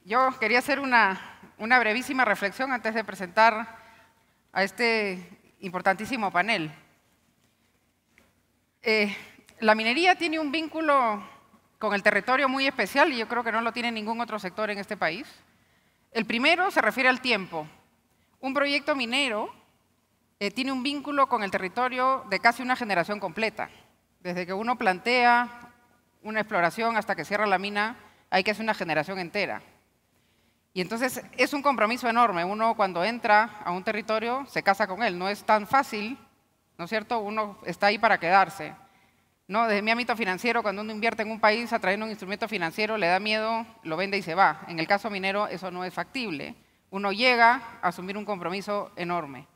Yo quería hacer una brevísima reflexión antes de presentar a este importantísimo panel. La minería tiene un vínculo con el territorio muy especial y yo creo que no lo tiene ningún otro sector en este país. El primero se refiere al tiempo. Un proyecto minero tiene un vínculo con el territorio de casi una generación completa. Desde que uno plantea una exploración hasta que cierra la mina, hay que hacer una generación entera. Y entonces es un compromiso enorme. Uno cuando entra a un territorio se casa con él. No es tan fácil, ¿no es cierto? Uno está ahí para quedarse. ¿No? Desde mi ámbito financiero, cuando uno invierte en un país atrayendo un instrumento financiero, le da miedo, lo vende y se va. En el caso minero eso no es factible. Uno llega a asumir un compromiso enorme.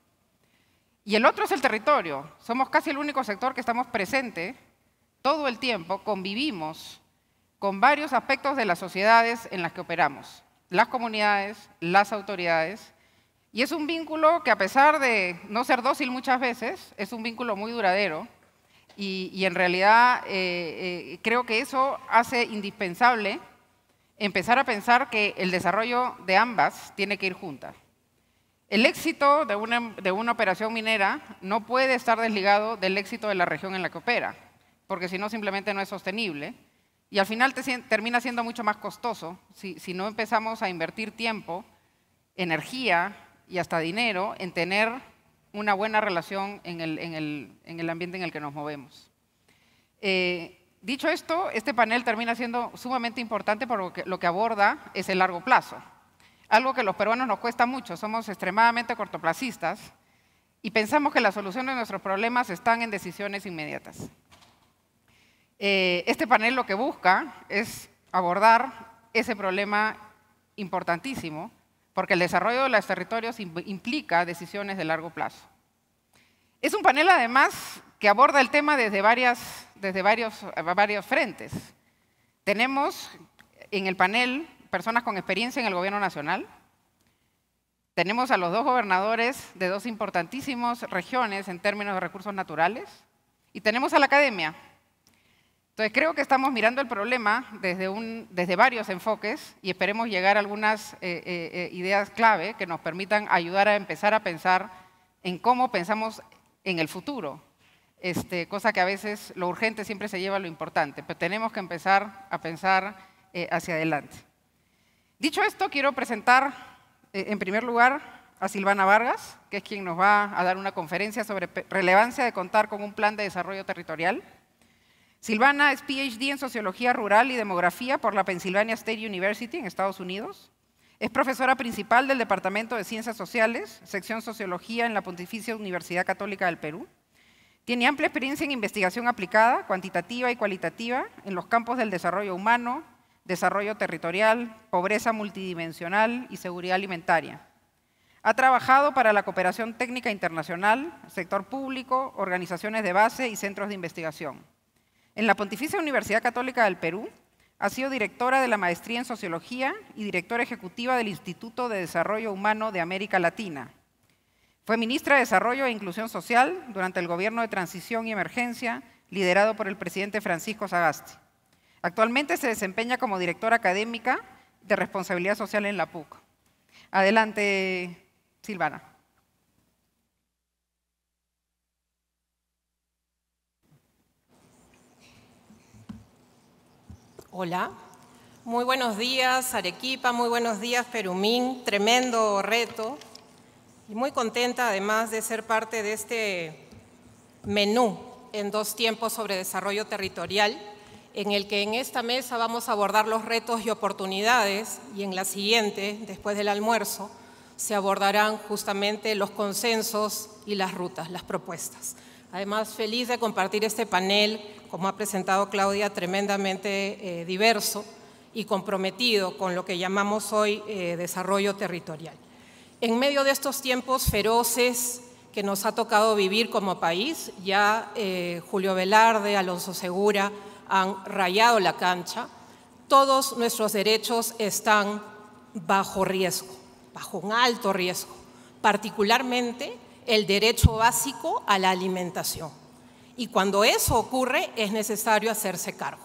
Y el otro es el territorio. Somos casi el único sector que estamos presentes todo el tiempo, convivimos con varios aspectos de las sociedades en las que operamos. Las comunidades, las autoridades. Y es un vínculo que, a pesar de no ser dócil muchas veces, es un vínculo muy duradero. Y en realidad creo que eso hace indispensable empezar a pensar que el desarrollo de ambas tiene que ir juntas. El éxito de una operación minera no puede estar desligado del éxito de la región en la que opera, porque si no simplemente no es sostenible. Y al final termina siendo mucho más costoso si no empezamos a invertir tiempo, energía y hasta dinero en tener una buena relación en el ambiente en el que nos movemos. Dicho esto, este panel termina siendo sumamente importante porque lo que aborda es el largo plazo. Algo que a los peruanos nos cuesta mucho, somos extremadamente cortoplacistas y pensamos que la solución de nuestros problemas están en decisiones inmediatas. Este panel lo que busca es abordar ese problema importantísimo, porque el desarrollo de los territorios implica decisiones de largo plazo. Es un panel, además, que aborda el tema desde varios frentes. Tenemos en el panel personas con experiencia en el gobierno nacional. Tenemos a los dos gobernadores de dos importantísimas regiones en términos de recursos naturales. Y tenemos a la academia. Entonces, creo que estamos mirando el problema desde varios enfoques y esperemos llegar a algunas ideas clave que nos permitan ayudar a empezar a pensar en cómo pensamos en el futuro. Cosa que a veces lo urgente siempre se lleva a lo importante, pero tenemos que empezar a pensar hacia adelante. Dicho esto, quiero presentar en primer lugar a Silvana Vargas, que es quien nos va a dar una conferencia sobre relevancia de contar con un plan de desarrollo territorial. Silvana es PhD en Sociología Rural y Demografía por la Pennsylvania State University en Estados Unidos. Es profesora principal del Departamento de Ciencias Sociales, sección Sociología en la Pontificia Universidad Católica del Perú. Tiene amplia experiencia en investigación aplicada, cuantitativa y cualitativa en los campos del desarrollo humano, desarrollo territorial, pobreza multidimensional y seguridad alimentaria. Ha trabajado para la cooperación técnica internacional, sector público, organizaciones de base y centros de investigación. En la Pontificia Universidad Católica del Perú ha sido directora de la Maestría en Sociología y directora ejecutiva del Instituto de Desarrollo Humano de América Latina. Fue ministra de Desarrollo e Inclusión Social durante el gobierno de transición y emergencia liderado por el presidente Francisco Sagasti. Actualmente se desempeña como directora académica de responsabilidad social en la PUC. Adelante, Silvana. Hola, muy buenos días Arequipa, muy buenos días Perumín, tremendo reto y muy contenta además de ser parte de este menú en 2 tiempos sobre desarrollo territorial, en el que en esta mesa vamos a abordar los retos y oportunidades y en la siguiente, después del almuerzo, se abordarán justamente los consensos y las rutas, las propuestas. Además, feliz de compartir este panel, como ha presentado Claudia, tremendamente diverso y comprometido con lo que llamamos hoy desarrollo territorial. En medio de estos tiempos feroces que nos ha tocado vivir como país, ya Julio Velarde, Alonso Segura han rayado la cancha, todos nuestros derechos están bajo riesgo, bajo un alto riesgo, particularmente el derecho básico a la alimentación. Y cuando eso ocurre es necesario hacerse cargo.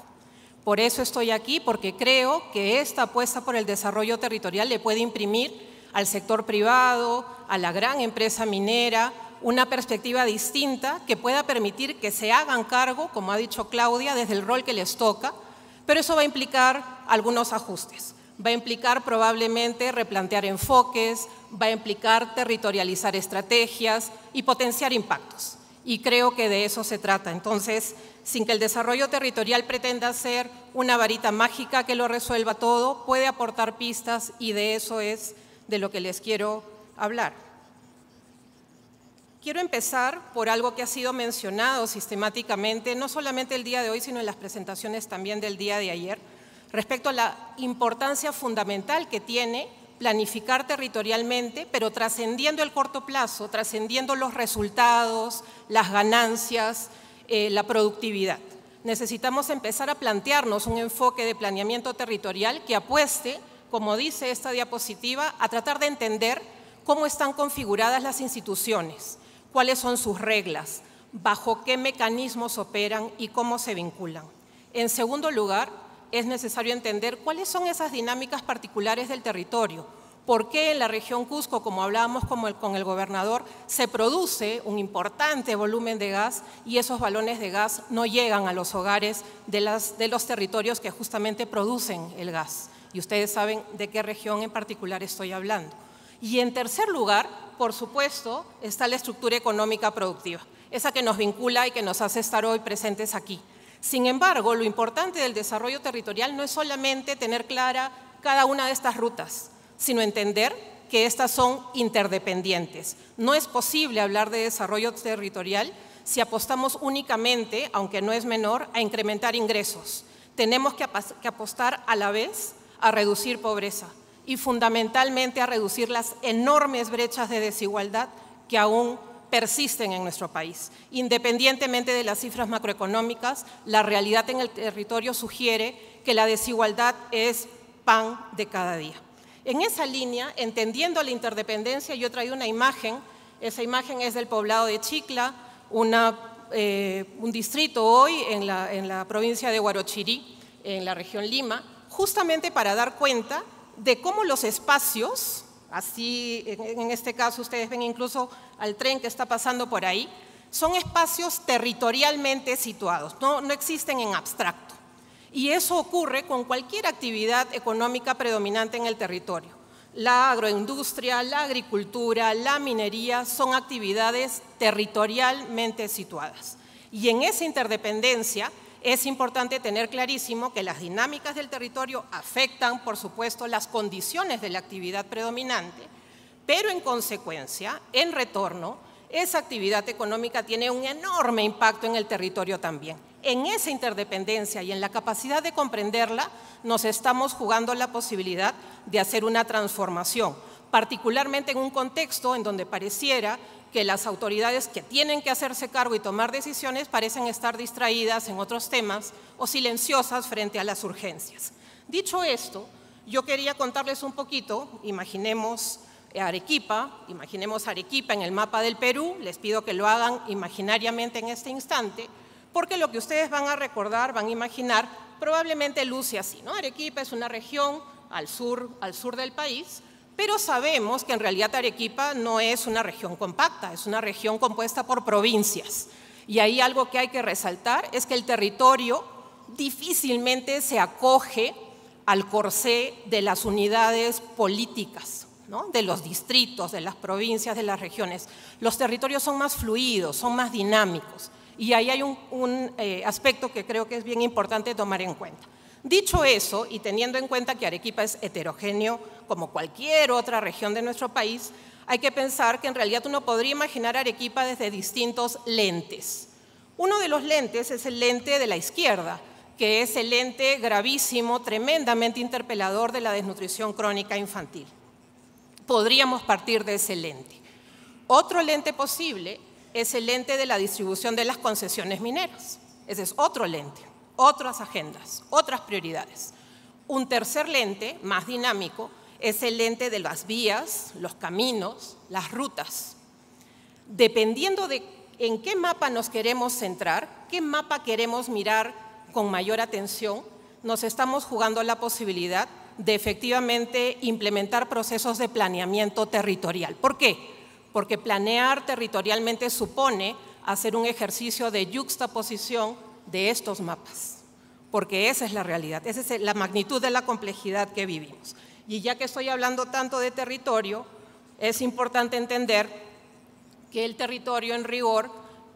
Por eso estoy aquí, porque creo que esta apuesta por el desarrollo territorial le puede imprimir al sector privado, a la gran empresa minera, una perspectiva distinta que pueda permitir que se hagan cargo, como ha dicho Claudia, desde el rol que les toca, pero eso va a implicar algunos ajustes. Va a implicar probablemente replantear enfoques, va a implicar territorializar estrategias y potenciar impactos. Y creo que de eso se trata. Entonces, sin que el desarrollo territorial pretenda ser una varita mágica que lo resuelva todo, puede aportar pistas y de eso es de lo que les quiero hablar. Quiero empezar por algo que ha sido mencionado sistemáticamente, no solamente el día de hoy, sino en las presentaciones también del día de ayer, respecto a la importancia fundamental que tiene planificar territorialmente, pero trascendiendo el corto plazo, trascendiendo los resultados, las ganancias, la productividad. Necesitamos empezar a plantearnos un enfoque de planeamiento territorial que apueste, como dice esta diapositiva, a tratar de entender cómo están configuradas las instituciones, cuáles son sus reglas, bajo qué mecanismos operan y cómo se vinculan. En segundo lugar, es necesario entender cuáles son esas dinámicas particulares del territorio, por qué en la región Cusco, como hablábamos con el gobernador, se produce un importante volumen de gas y esos balones de gas no llegan a los hogares de los territorios que justamente producen el gas. Y ustedes saben de qué región en particular estoy hablando. Y en tercer lugar, por supuesto, está la estructura económica productiva, esa que nos vincula y que nos hace estar hoy presentes aquí. Sin embargo, lo importante del desarrollo territorial no es solamente tener clara cada una de estas rutas, sino entender que estas son interdependientes. No es posible hablar de desarrollo territorial si apostamos únicamente, aunque no es menor, a incrementar ingresos. Tenemos que apostar a la vez a reducir pobreza y fundamentalmente a reducir las enormes brechas de desigualdad que aún persisten en nuestro país. Independientemente de las cifras macroeconómicas, la realidad en el territorio sugiere que la desigualdad es pan de cada día. En esa línea, entendiendo la interdependencia, yo he traído una imagen, esa imagen es del poblado de Chicla, un distrito hoy en la provincia de Huarochirí, en la región Lima, justamente para dar cuenta de cómo los espacios, así en este caso ustedes ven incluso al tren que está pasando por ahí, son espacios territorialmente situados, no existen en abstracto. Y eso ocurre con cualquier actividad económica predominante en el territorio. La agroindustria, la agricultura, la minería son actividades territorialmente situadas. Y en esa interdependencia es importante tener clarísimo que las dinámicas del territorio afectan, por supuesto, las condiciones de la actividad predominante, pero en consecuencia, en retorno, esa actividad económica tiene un enorme impacto en el territorio también. En esa interdependencia y en la capacidad de comprenderla, nos estamos jugando la posibilidad de hacer una transformación, particularmente en un contexto en donde pareciera que las autoridades que tienen que hacerse cargo y tomar decisiones parecen estar distraídas en otros temas o silenciosas frente a las urgencias. Dicho esto, yo quería contarles un poquito, imaginemos Arequipa en el mapa del Perú, les pido que lo hagan imaginariamente en este instante, porque lo que ustedes van a recordar, van a imaginar, probablemente luce así, ¿no? Arequipa es una región al sur del país, pero sabemos que en realidad Arequipa no es una región compacta, es una región compuesta por provincias. Y ahí algo que hay que resaltar es que el territorio difícilmente se acoge al corsé de las unidades políticas, ¿no? De los distritos, de las provincias, de las regiones. Los territorios son más fluidos, son más dinámicos. Y ahí hay un aspecto que creo que es bien importante tomar en cuenta. Dicho eso, y teniendo en cuenta que Arequipa es heterogéneo como cualquier otra región de nuestro país, hay que pensar que en realidad uno podría imaginar Arequipa desde distintos lentes. Uno de los lentes es el lente de la izquierda, que es el lente gravísimo, tremendamente interpelador de la desnutrición crónica infantil. Podríamos partir de ese lente. Otro lente posible es el lente de la distribución de las concesiones mineras. Ese es otro lente, otras agendas, otras prioridades. Un tercer lente, más dinámico, es el lente de las vías, los caminos, las rutas. Dependiendo de en qué mapa nos queremos centrar, qué mapa queremos mirar con mayor atención, nos estamos jugando la posibilidad de efectivamente implementar procesos de planeamiento territorial. ¿Por qué? Porque planear territorialmente supone hacer un ejercicio de yuxtaposición de estos mapas, porque esa es la realidad, esa es la magnitud de la complejidad que vivimos. Y ya que estoy hablando tanto de territorio, es importante entender que el territorio en rigor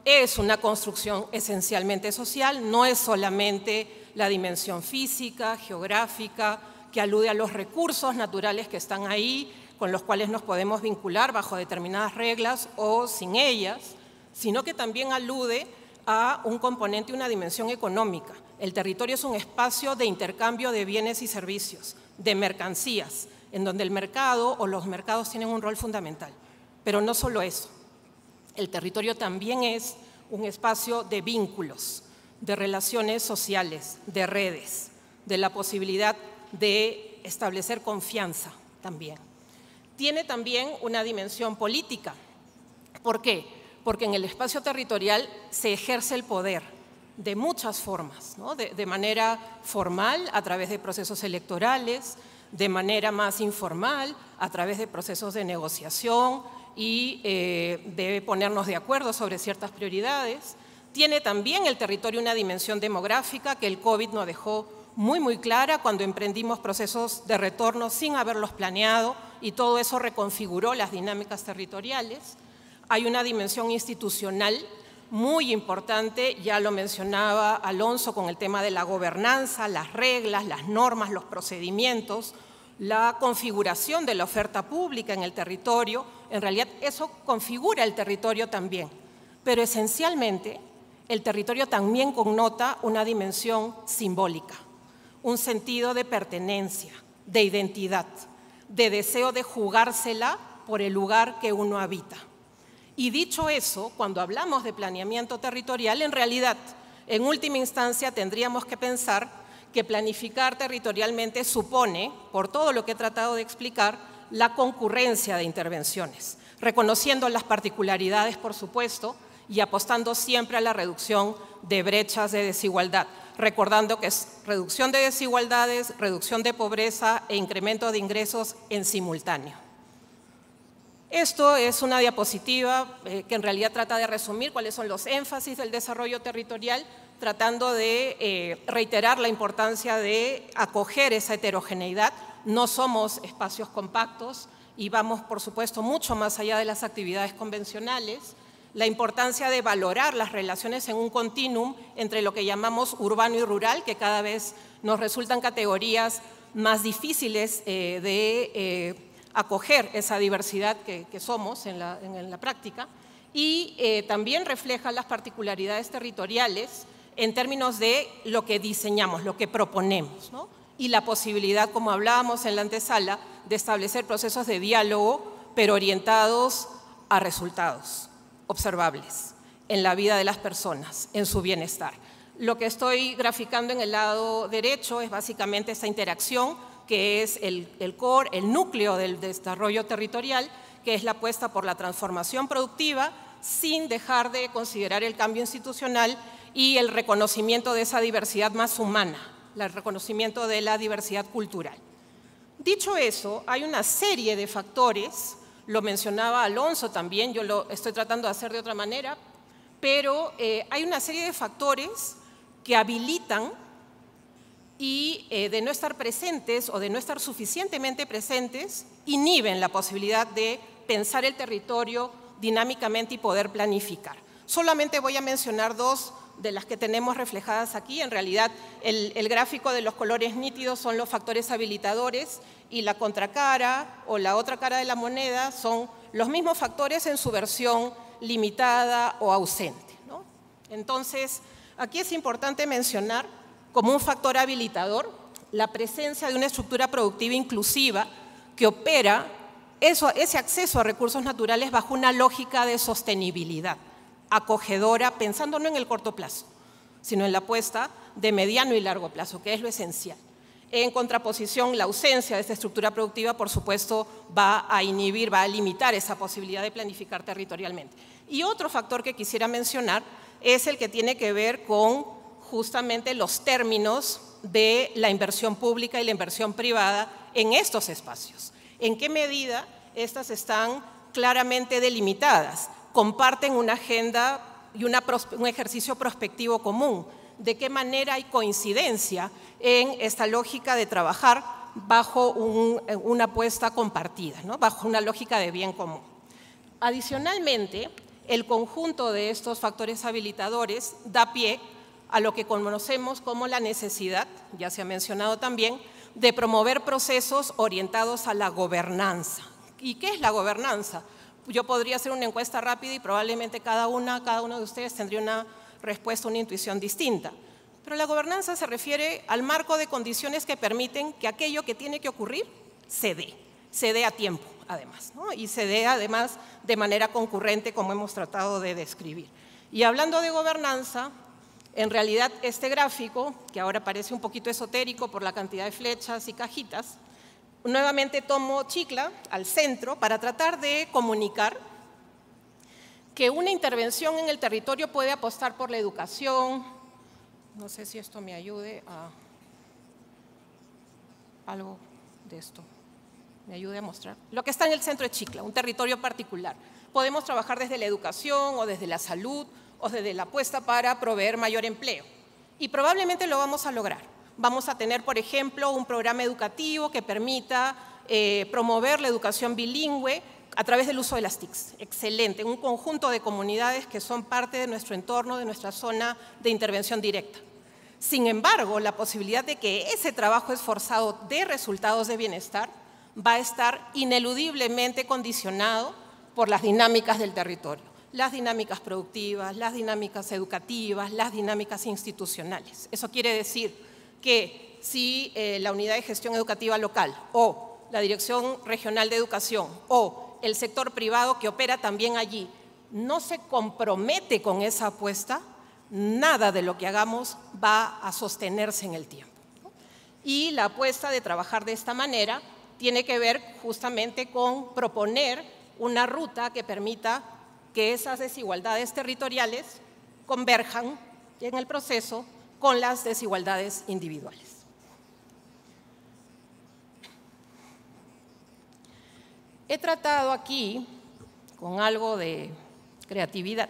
es una construcción esencialmente social, no es solamente la dimensión física, geográfica, que alude a los recursos naturales que están ahí, con los cuales nos podemos vincular bajo determinadas reglas o sin ellas, sino que también alude a un componente y una dimensión económica. El territorio es un espacio de intercambio de bienes y servicios, de mercancías, en donde el mercado o los mercados tienen un rol fundamental. Pero no solo eso, el territorio también es un espacio de vínculos, de relaciones sociales, de redes, de la posibilidad de establecer confianza también. Tiene también una dimensión política. ¿Por qué? Porque en el espacio territorial se ejerce el poder de muchas formas, ¿no? De manera formal, a través de procesos electorales, de manera más informal, a través de procesos de negociación y de ponernos de acuerdo sobre ciertas prioridades. Tiene también el territorio una dimensión demográfica que el COVID nos dejó muy clara cuando emprendimos procesos de retorno sin haberlos planeado y todo eso reconfiguró las dinámicas territoriales. Hay una dimensión institucional muy importante, ya lo mencionaba Alonso con el tema de la gobernanza, las reglas, las normas, los procedimientos, la configuración de la oferta pública en el territorio. En realidad eso configura el territorio también, pero esencialmente el territorio también connota una dimensión simbólica, un sentido de pertenencia, de identidad, de deseo de jugársela por el lugar que uno habita. Y dicho eso, cuando hablamos de planeamiento territorial, en realidad, en última instancia, tendríamos que pensar que planificar territorialmente supone, por todo lo que he tratado de explicar, la concurrencia de intervenciones, reconociendo las particularidades, por supuesto, y apostando siempre a la reducción de brechas de desigualdad, recordando que es reducción de desigualdades, reducción de pobreza e incremento de ingresos en simultáneo. Esto es una diapositiva que en realidad trata de resumir cuáles son los énfasis del desarrollo territorial, tratando de reiterar la importancia de acoger esa heterogeneidad. No somos espacios compactos y vamos, por supuesto, mucho más allá de las actividades convencionales. La importancia de valorar las relaciones en un continuum entre lo que llamamos urbano y rural, que cada vez nos resultan categorías más difíciles de acoger esa diversidad que somos en la práctica, y también refleja las particularidades territoriales en términos de lo que diseñamos, lo que proponemos, ¿no? Y la posibilidad, como hablábamos en la antesala, de establecer procesos de diálogo, pero orientados a resultados observables en la vida de las personas, en su bienestar. Lo que estoy graficando en el lado derecho es básicamente esta interacción que es el core, el núcleo del desarrollo territorial, que es la apuesta por la transformación productiva sin dejar de considerar el cambio institucional y el reconocimiento de esa diversidad más humana, el reconocimiento de la diversidad cultural. Dicho eso, hay una serie de factores, lo mencionaba Alonso también, yo lo estoy tratando de hacer de otra manera, pero hay una serie de factores que habilitan y de no estar presentes o de no estar suficientemente presentes, inhiben la posibilidad de pensar el territorio dinámicamente y poder planificar. Solamente voy a mencionar dos de las que tenemos reflejadas aquí. En realidad, el gráfico de los colores nítidos son los factores habilitadores y la contracara o la otra cara de la moneda son los mismos factores en su versión limitada o ausente, ¿no? Entonces, aquí es importante mencionar como un factor habilitador la presencia de una estructura productiva inclusiva que opera ese acceso a recursos naturales bajo una lógica de sostenibilidad, acogedora, pensando no en el corto plazo, sino en la apuesta de mediano y largo plazo, que es lo esencial. En contraposición, la ausencia de esta estructura productiva, por supuesto, va a inhibir, va a limitar esa posibilidad de planificar territorialmente. Y otro factor que quisiera mencionar es el que tiene que ver con justamente los términos de la inversión pública y la inversión privada en estos espacios. ¿En qué medida estas están claramente delimitadas? Comparten una agenda y un ejercicio prospectivo común. ¿De qué manera hay coincidencia en esta lógica de trabajar bajo una apuesta compartida, ¿no? Bajo una lógica de bien común? Adicionalmente, el conjunto de estos factores habilitadores da pie a lo que conocemos como la necesidad, ya se ha mencionado también, de promover procesos orientados a la gobernanza. ¿Y qué es la gobernanza? Yo podría hacer una encuesta rápida y probablemente cada uno de ustedes tendría una respuesta, una intuición distinta. Pero la gobernanza se refiere al marco de condiciones que permiten que aquello que tiene que ocurrir se dé a tiempo, además, ¿no? Y se dé además de manera concurrente, como hemos tratado de describir. Y hablando de gobernanza, en realidad este gráfico, que ahora parece un poquito esotérico por la cantidad de flechas y cajitas, nuevamente tomo Chicla al centro para tratar de comunicar que una intervención en el territorio puede apostar por la educación. No sé si esto me ayude a algo de esto. Me ayude a mostrar. Lo que está en el centro de Chicla, un territorio particular. Podemos trabajar desde la educación o desde la salud o desde la apuesta para proveer mayor empleo. Y probablemente lo vamos a lograr. Vamos a tener, por ejemplo, un programa educativo que permita promover la educación bilingüe a través del uso de las TICs. Excelente, un conjunto de comunidades que son parte de nuestro entorno, de nuestra zona de intervención directa. Sin embargo, la posibilidad de que ese trabajo esforzado dé resultados de bienestar va a estar ineludiblemente condicionado por las dinámicas del territorio, las dinámicas productivas, las dinámicas educativas, las dinámicas institucionales. Eso quiere decir que si la unidad de gestión educativa local o la Dirección Regional de Educación o el sector privado que opera también allí no se compromete con esa apuesta, nada de lo que hagamos va a sostenerse en el tiempo. Y la apuesta de trabajar de esta manera tiene que ver justamente con proponer una ruta que permita que esas desigualdades territoriales converjan en el proceso con las desigualdades individuales. He tratado aquí, con algo de creatividad,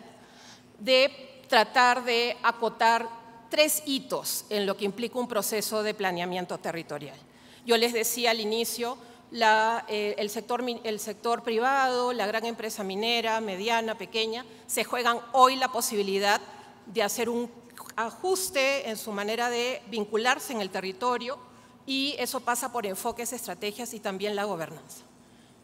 de tratar de acotar 3 hitos en lo que implica un proceso de planeamiento territorial. Yo les decía al inicio, el sector privado, la gran empresa minera, mediana, pequeña, se juegan hoy la posibilidad de hacer un ajuste en su manera de vincularse en el territorio y eso pasa por enfoques, estrategias y también la gobernanza.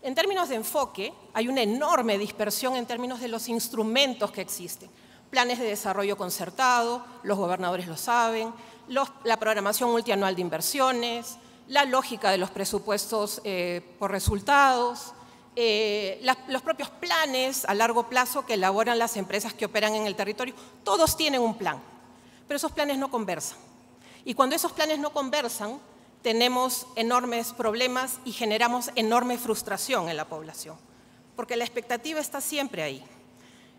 En términos de enfoque, hay una enorme dispersión en términos de los instrumentos que existen. Planes de desarrollo concertado, los gobernadores lo saben, la programación multianual de inversiones, la lógica de los presupuestos por resultados, los propios planes a largo plazo que elaboran las empresas que operan en el territorio, todos tienen un plan, pero esos planes no conversan. Y cuando esos planes no conversan, tenemos enormes problemas y generamos enorme frustración en la población, porque la expectativa está siempre ahí.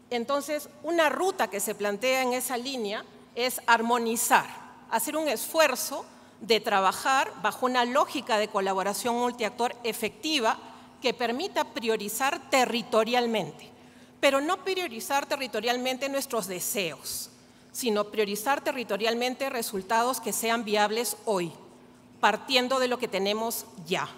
Entonces, una ruta que se plantea en esa línea es armonizar, hacer un esfuerzo de trabajar bajo una lógica de colaboración multiactor efectiva que permita priorizar territorialmente, pero no priorizar territorialmente nuestros deseos, sino priorizar territorialmente resultados que sean viables hoy, partiendo de lo que tenemos ya,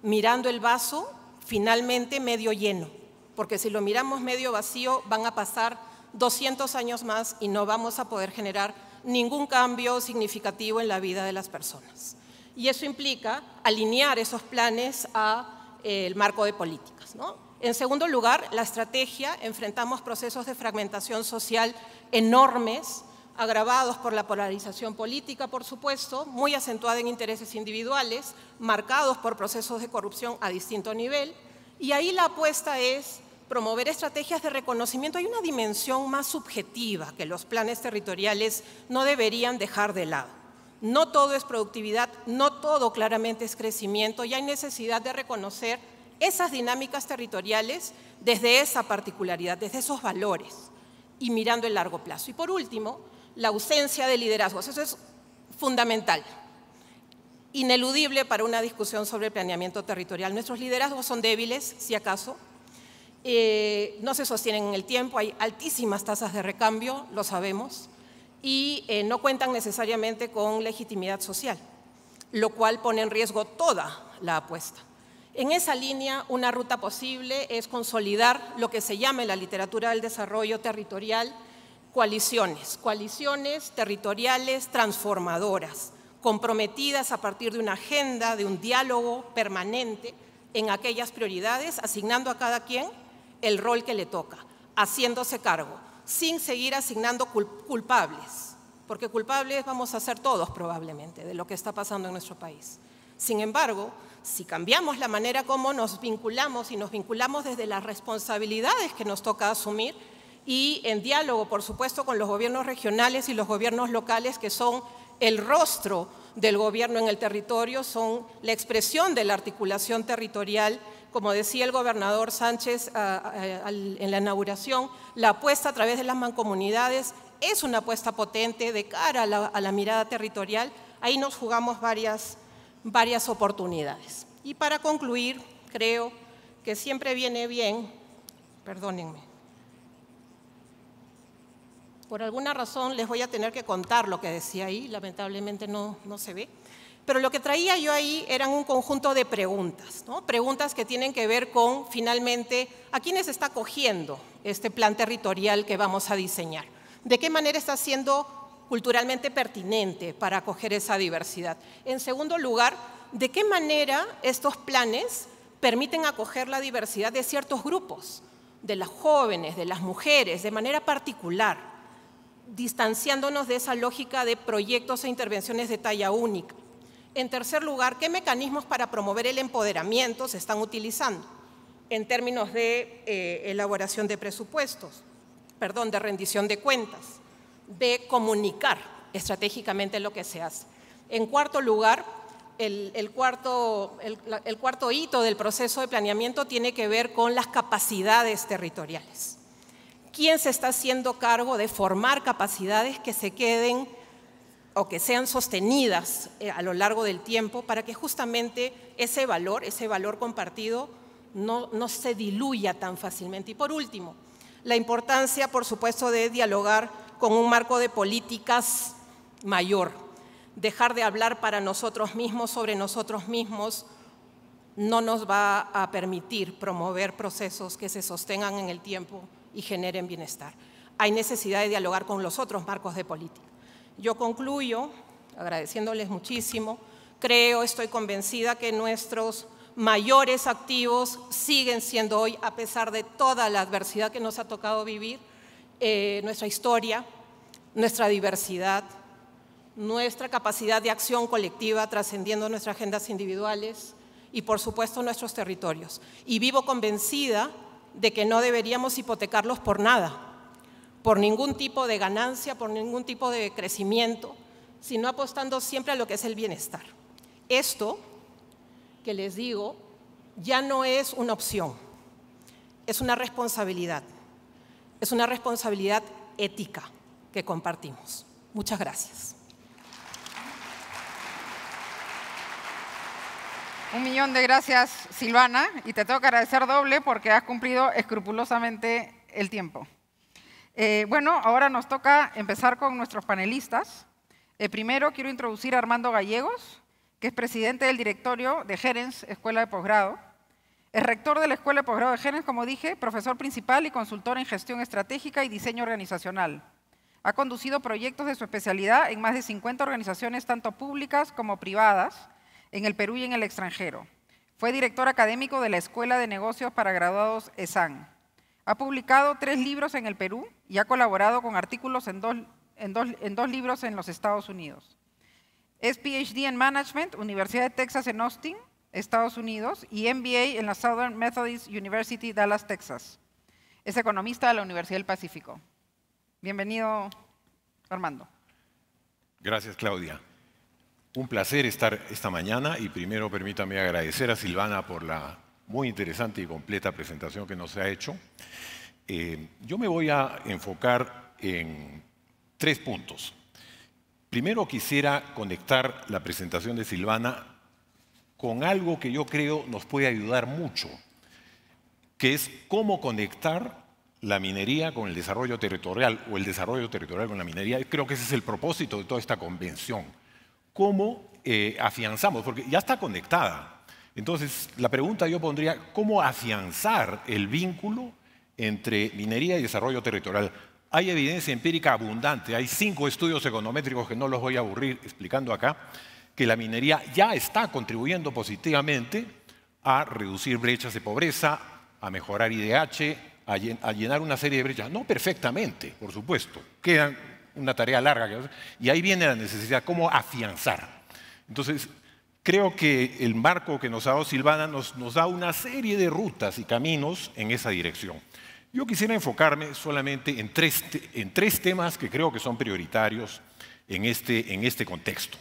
mirando el vaso finalmente medio lleno, porque si lo miramos medio vacío van a pasar 200 años más y no vamos a poder generar ningún cambio significativo en la vida de las personas. Y eso implica alinear esos planes al marco de políticas, ¿no? En segundo lugar, la estrategia, enfrentamos procesos de fragmentación social enormes, agravados por la polarización política, por supuesto, muy acentuada en intereses individuales, marcados por procesos de corrupción a distinto nivel, y ahí la apuesta es promover estrategias de reconocimiento. Hay una dimensión más subjetiva que los planes territoriales no deberían dejar de lado. No todo es productividad, no todo claramente es crecimiento, y hay necesidad de reconocer esas dinámicas territoriales desde esa particularidad, desde esos valores, y mirando el largo plazo. Y por último, la ausencia de liderazgos, eso es fundamental. ineludible para una discusión sobre el planeamiento territorial. Nuestros liderazgos son débiles, si acaso, no se sostienen en el tiempo, hay altísimas tasas de recambio, lo sabemos, y no cuentan necesariamente con legitimidad social, lo cual pone en riesgo toda la apuesta. En esa línea, una ruta posible es consolidar lo que se llama en la literatura del desarrollo territorial coaliciones territoriales transformadoras, comprometidas a partir de una agenda, de un diálogo permanente en aquellas prioridades, asignando a cada quien el rol que le toca, haciéndose cargo, sin seguir asignando culpables, porque culpables vamos a ser todos probablemente de lo que está pasando en nuestro país. Sin embargo, si cambiamos la manera como nos vinculamos y nos vinculamos desde las responsabilidades que nos toca asumir y en diálogo, por supuesto, con los gobiernos regionales y los gobiernos locales que son el rostro del gobierno en el territorio, son la expresión de la articulación territorial. Como decía el gobernador Sánchez en la inauguración, la apuesta a través de las mancomunidades es una apuesta potente de cara a la mirada territorial. Ahí nos jugamos varias oportunidades. Y para concluir, creo que siempre viene bien, perdónenme, por alguna razón les voy a tener que contar lo que decía ahí, lamentablemente no se ve. Pero lo que traía yo ahí eran un conjunto de preguntas, ¿no? Preguntas que tienen que ver con, finalmente, ¿a quiénes está acogiendo este plan territorial que vamos a diseñar? ¿De qué manera está siendo culturalmente pertinente para acoger esa diversidad? En segundo lugar, ¿de qué manera estos planes permiten acoger la diversidad de ciertos grupos? De las jóvenes, de las mujeres, de manera particular, distanciándonos de esa lógica de proyectos e intervenciones de talla única. En tercer lugar, ¿qué mecanismos para promover el empoderamiento se están utilizando en términos de elaboración de presupuestos, de rendición de cuentas, de comunicar estratégicamente lo que se hace? En cuarto lugar, el cuarto hito del proceso de planeamiento tiene que ver con las capacidades territoriales. ¿Quién se está haciendo cargo de formar capacidades que se queden o que sean sostenidas a lo largo del tiempo para que justamente ese valor compartido no se diluya tan fácilmente? Y por último, la importancia, por supuesto, de dialogar con un marco de políticas mayor. Dejar de hablar para nosotros mismos, sobre nosotros mismos, no nos va a permitir promover procesos que se sostengan en el tiempo y generen bienestar. Hay necesidad de dialogar con los otros marcos de política. Yo concluyo agradeciéndoles muchísimo. Estoy convencida que nuestros mayores activos siguen siendo hoy, a pesar de toda la adversidad que nos ha tocado vivir, nuestra historia, nuestra diversidad, nuestra capacidad de acción colectiva trascendiendo nuestras agendas individuales y, por supuesto, nuestros territorios. Y vivo convencida de que no deberíamos hipotecarlos por nada, por ningún tipo de ganancia, por ningún tipo de crecimiento, sino apostando siempre a lo que es el bienestar. Esto que les digo ya no es una opción, es una responsabilidad ética que compartimos. Muchas gracias. 1.000.000 de gracias, Silvana, y te tengo que agradecer doble porque has cumplido escrupulosamente el tiempo. Bueno, ahora nos toca empezar con nuestros panelistas. Primero quiero introducir a Armando Gallegos, que es presidente del directorio de Gerens, Escuela de Posgrado. Es rector de la Escuela de Posgrado de Gerens, como dije, profesor principal y consultor en gestión estratégica y diseño organizacional. Ha conducido proyectos de su especialidad en más de 50 organizaciones, tanto públicas como privadas, en el Perú y en el extranjero. Fue director académico de la Escuela de Negocios para Graduados ESAN. Ha publicado 3 libros en el Perú y ha colaborado con artículos en dos libros en los Estados Unidos. Es PhD en Management, Universidad de Texas en Austin, Estados Unidos, y MBA en la Southern Methodist University, Dallas, Texas. Es economista de la Universidad del Pacífico. Bienvenido, Armando. Gracias, Claudia. Un placer estar esta mañana y primero permítame agradecer a Silvana por la muy interesante y completa presentación que nos ha hecho. Yo me voy a enfocar en 3 puntos. Primero quisiera conectar la presentación de Silvana con algo que yo creo nos puede ayudar mucho, que es cómo conectar la minería con el desarrollo territorial o el desarrollo territorial con la minería. Creo que ese es el propósito de toda esta convención. ¿Cómo afianzamos? Porque ya está conectada. Entonces, la pregunta yo pondría, ¿cómo afianzar el vínculo entre minería y desarrollo territorial? Hay evidencia empírica abundante, hay 5 estudios econométricos que no los voy a aburrir explicando acá, que la minería ya está contribuyendo positivamente a reducir brechas de pobreza, a mejorar IDH, a llenar una serie de brechas. No perfectamente, por supuesto, queda una tarea larga. Y ahí viene la necesidad, ¿cómo afianzar? Entonces, creo que el marco que nos ha dado Silvana nos da una serie de rutas y caminos en esa dirección. Yo quisiera enfocarme solamente en tres temas que creo que son prioritarios en este contexto.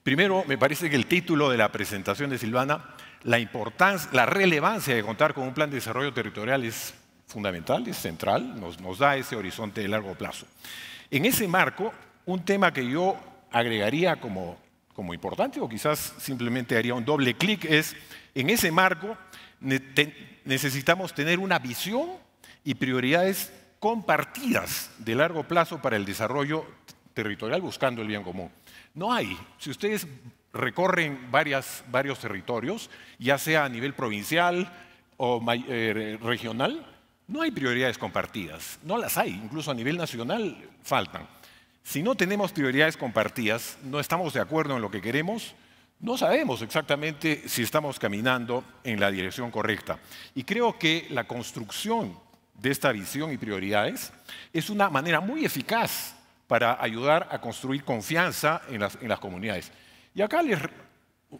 Primero, me parece que el título de la presentación de Silvana, la importancia, la relevancia de contar con un plan de desarrollo territorial es fundamental, es central, nos da ese horizonte de largo plazo. En ese marco, un tema que yo agregaría como importante, o quizás simplemente haría un doble clic, es, en ese marco necesitamos tener una visión y prioridades compartidas de largo plazo para el desarrollo territorial buscando el bien común. No hay. Si ustedes recorren varios territorios, ya sea a nivel provincial o regional, no hay prioridades compartidas. No las hay. Incluso a nivel nacional faltan. Si no tenemos prioridades compartidas, no estamos de acuerdo en lo que queremos, no sabemos exactamente si estamos caminando en la dirección correcta. Y creo que la construcción de esta visión y prioridades es una manera muy eficaz para ayudar a construir confianza en las comunidades. Y acá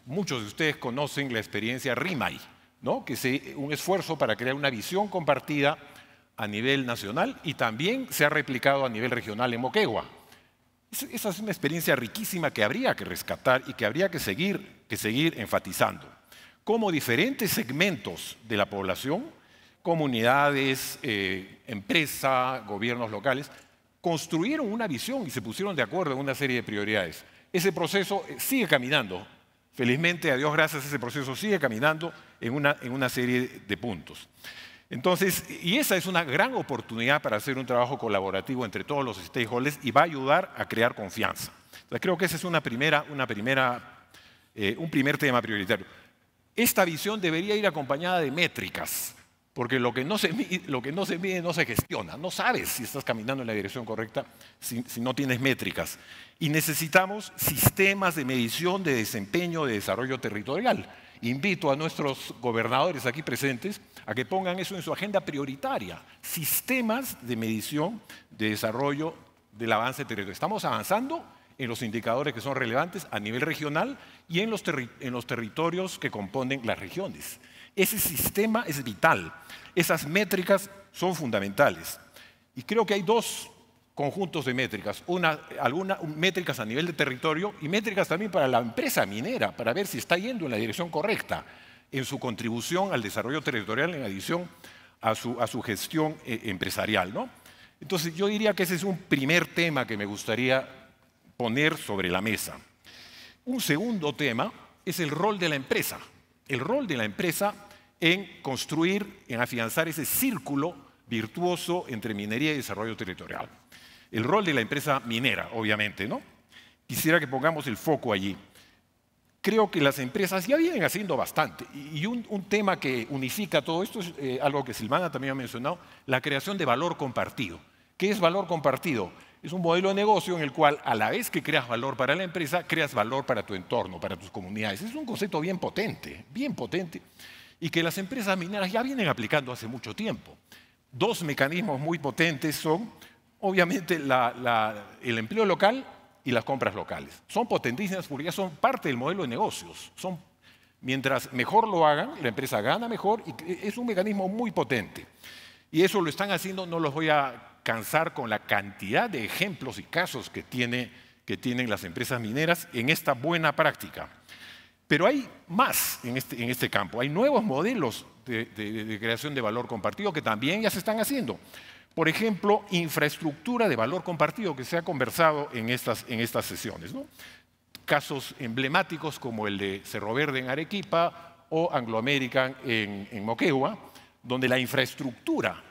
muchos de ustedes conocen la experiencia RIMAI, ¿no? Que es un esfuerzo para crear una visión compartida a nivel nacional y también se ha replicado a nivel regional en Moquegua. Esa es una experiencia riquísima que habría que rescatar y que habría que seguir enfatizando. Cómo diferentes segmentos de la población, comunidades, empresas, gobiernos locales, construyeron una visión y se pusieron de acuerdo en una serie de prioridades. Ese proceso sigue caminando. Felizmente, a Dios gracias, ese proceso sigue caminando en una serie de puntos. Entonces, y esa es una gran oportunidad para hacer un trabajo colaborativo entre todos los stakeholders y va a ayudar a crear confianza. Entonces, creo que ese es un primer tema prioritario. Esta visión debería ir acompañada de métricas, porque lo que no se mide no se gestiona. No sabes si estás caminando en la dirección correcta si no tienes métricas. Y necesitamos sistemas de medición de desempeño de desarrollo territorial. Invito a nuestros gobernadores aquí presentes a que pongan eso en su agenda prioritaria. Sistemas de medición de desarrollo del avance territorial. Estamos avanzando en los indicadores que son relevantes a nivel regional y en los territorios que componen las regiones. Ese sistema es vital. Esas métricas son fundamentales. Y creo que hay 2 conjuntos de métricas. Algunas métricas a nivel de territorio y métricas también para la empresa minera, para ver si está yendo en la dirección correcta en su contribución al desarrollo territorial en adición a su gestión empresarial, ¿no? Entonces yo diría que ese es un primer tema que me gustaría poner sobre la mesa. Un segundo tema es el rol de la empresa. El rol de la empresa en construir, en afianzar ese círculo virtuoso entre minería y desarrollo territorial. El rol de la empresa minera, obviamente, ¿no? Quisiera que pongamos el foco allí. Creo que las empresas ya vienen haciendo bastante. Y un tema que unifica todo esto es algo que Silvana también ha mencionado, la creación de valor compartido. ¿Qué es valor compartido? Es un modelo de negocio en el cual, a la vez que creas valor para la empresa, creas valor para tu entorno, para tus comunidades. Es un concepto bien potente, y que las empresas mineras ya vienen aplicando hace mucho tiempo. 2 mecanismos muy potentes son, obviamente, el empleo local y las compras locales. Son potentísimas porque ya son parte del modelo de negocios. Mientras mejor lo hagan, la empresa gana mejor y es un mecanismo muy potente. Y eso lo están haciendo, no los voy a cansar con la cantidad de ejemplos y casos que tienen las empresas mineras en esta buena práctica. Pero hay más en este campo. Hay nuevos modelos de creación de valor compartido que también ya se están haciendo. Por ejemplo, infraestructura de valor compartido, que se ha conversado en estas sesiones, ¿no? Casos emblemáticos como el de Cerro Verde en Arequipa o Anglo American en Moquegua, donde la infraestructura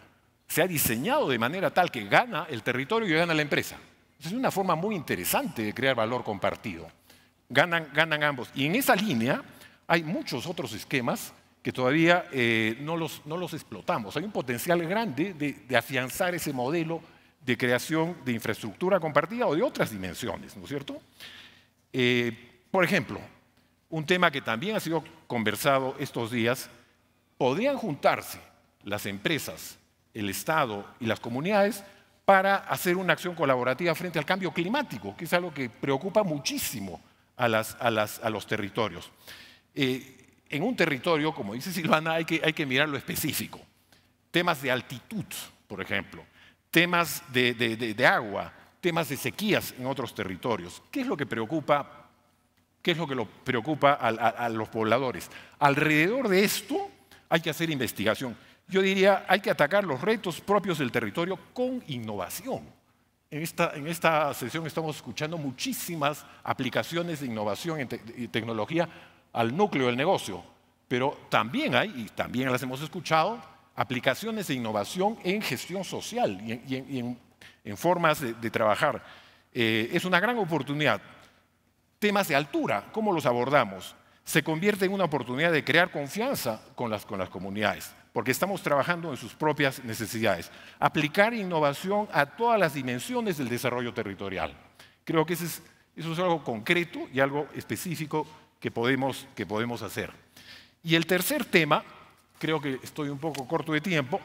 se ha diseñado de manera tal que gana el territorio y gana la empresa. Es una forma muy interesante de crear valor compartido. Ganan ambos. Y en esa línea hay muchos otros esquemas que todavía no los explotamos. Hay un potencial grande de afianzar ese modelo de creación de infraestructura compartida o de otras dimensiones, ¿no es cierto? Por ejemplo, un tema que también ha sido conversado estos días, podrían juntarse las empresas, el Estado y las comunidades para hacer una acción colaborativa frente al cambio climático, que es algo que preocupa muchísimo a los territorios. En un territorio, como dice Silvana, hay que mirar lo específico. Temas de altitud, por ejemplo, temas de agua, temas de sequías en otros territorios. ¿Qué es lo que preocupa? ¿Qué es lo que preocupa a los pobladores? Alrededor de esto hay que hacer investigación. Yo diría, hay que atacar los retos propios del territorio con innovación. En esta sesión estamos escuchando muchísimas aplicaciones de innovación y tecnología al núcleo del negocio, pero también hay, y también las hemos escuchado, aplicaciones de innovación en gestión social y en formas de trabajar. Es una gran oportunidad. Temas de altura, ¿cómo los abordamos? Se convierte en una oportunidad de crear confianza con las comunidades, porque estamos trabajando en sus propias necesidades. Aplicar innovación a todas las dimensiones del desarrollo territorial. Creo que eso es algo concreto y algo específico que podemos hacer. Y el tercer tema, creo que estoy un poco corto de tiempo.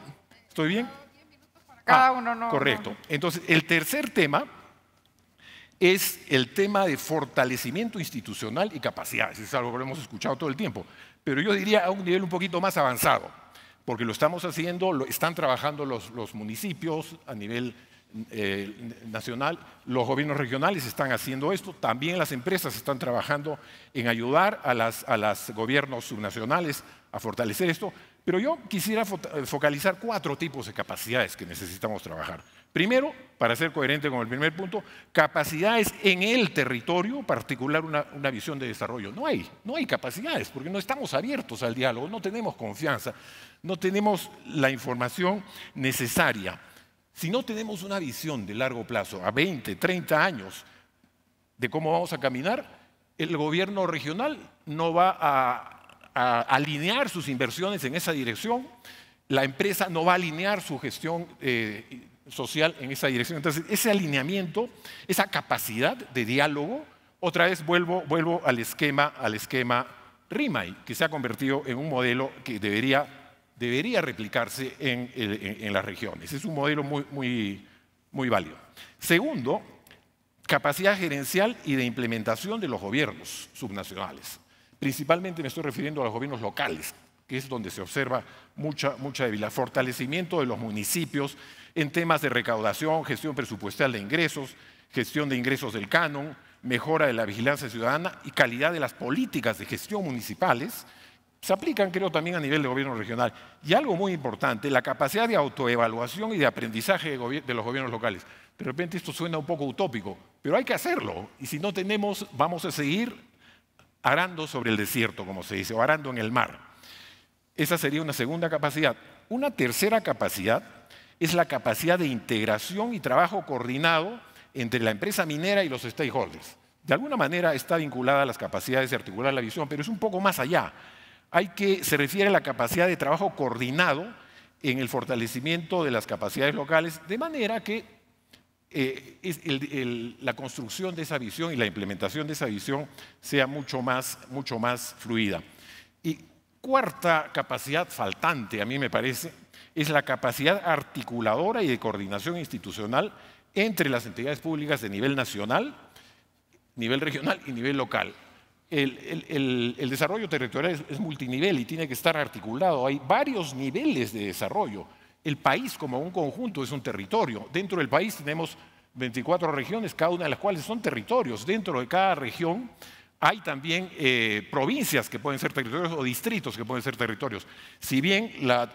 ¿Estoy bien? 10 minutos para cada uno, no. Correcto. Entonces, el tercer tema es el tema de fortalecimiento institucional y capacidades. Es algo que lo hemos escuchado todo el tiempo, pero yo diría a un nivel un poquito más avanzado, porque lo estamos haciendo, lo están trabajando los municipios a nivel nacional, los gobiernos regionales están haciendo esto, también las empresas están trabajando en ayudar a los gobiernos subnacionales a fortalecer esto, pero yo quisiera focalizar 4 tipos de capacidades que necesitamos trabajar. Primero, para ser coherente con el primer punto, capacidades en el territorio, particular una visión de desarrollo. No hay capacidades, porque no estamos abiertos al diálogo, no tenemos confianza, no tenemos la información necesaria. Si no tenemos una visión de largo plazo, a 20, 30 años, de cómo vamos a caminar, el gobierno regional no va a alinear sus inversiones en esa dirección, la empresa no va a alinear su gestión social en esa dirección. Entonces, ese alineamiento, esa capacidad de diálogo, otra vez vuelvo al esquema RIMAI, que se ha convertido en un modelo que debería replicarse en las regiones. Es un modelo muy válido. Segundo, capacidad gerencial y de implementación de los gobiernos subnacionales. Principalmente me estoy refiriendo a los gobiernos locales, que es donde se observa mucha debilidad. Fortalecimiento de los municipios en temas de recaudación, gestión presupuestal de ingresos, gestión de ingresos del canon, mejora de la vigilancia ciudadana y calidad de las políticas de gestión municipales. Se aplican, creo, también a nivel de gobierno regional. Y algo muy importante, la capacidad de autoevaluación y de aprendizaje de los gobiernos locales. De repente esto suena un poco utópico, pero hay que hacerlo. Y si no tenemos, vamos a seguir arando sobre el desierto, como se dice, o arando en el mar. Esa sería una segunda capacidad. Una tercera capacidad es la capacidad de integración y trabajo coordinado entre la empresa minera y los stakeholders. De alguna manera está vinculada a las capacidades de articular la visión, pero es un poco más allá. Se refiere a la capacidad de trabajo coordinado en el fortalecimiento de las capacidades locales, de manera que la construcción de esa visión y la implementación de esa visión sea mucho más fluida. Y cuarta capacidad faltante, a mí me parece, es la capacidad articuladora y de coordinación institucional entre las entidades públicas de nivel nacional, nivel regional y nivel local. El desarrollo territorial es multinivel y tiene que estar articulado. Hay varios niveles de desarrollo. El país como un conjunto es un territorio. Dentro del país tenemos 24 regiones, cada una de las cuales son territorios. Dentro de cada región Hay también provincias que pueden ser territorios o distritos que pueden ser territorios. Si bien la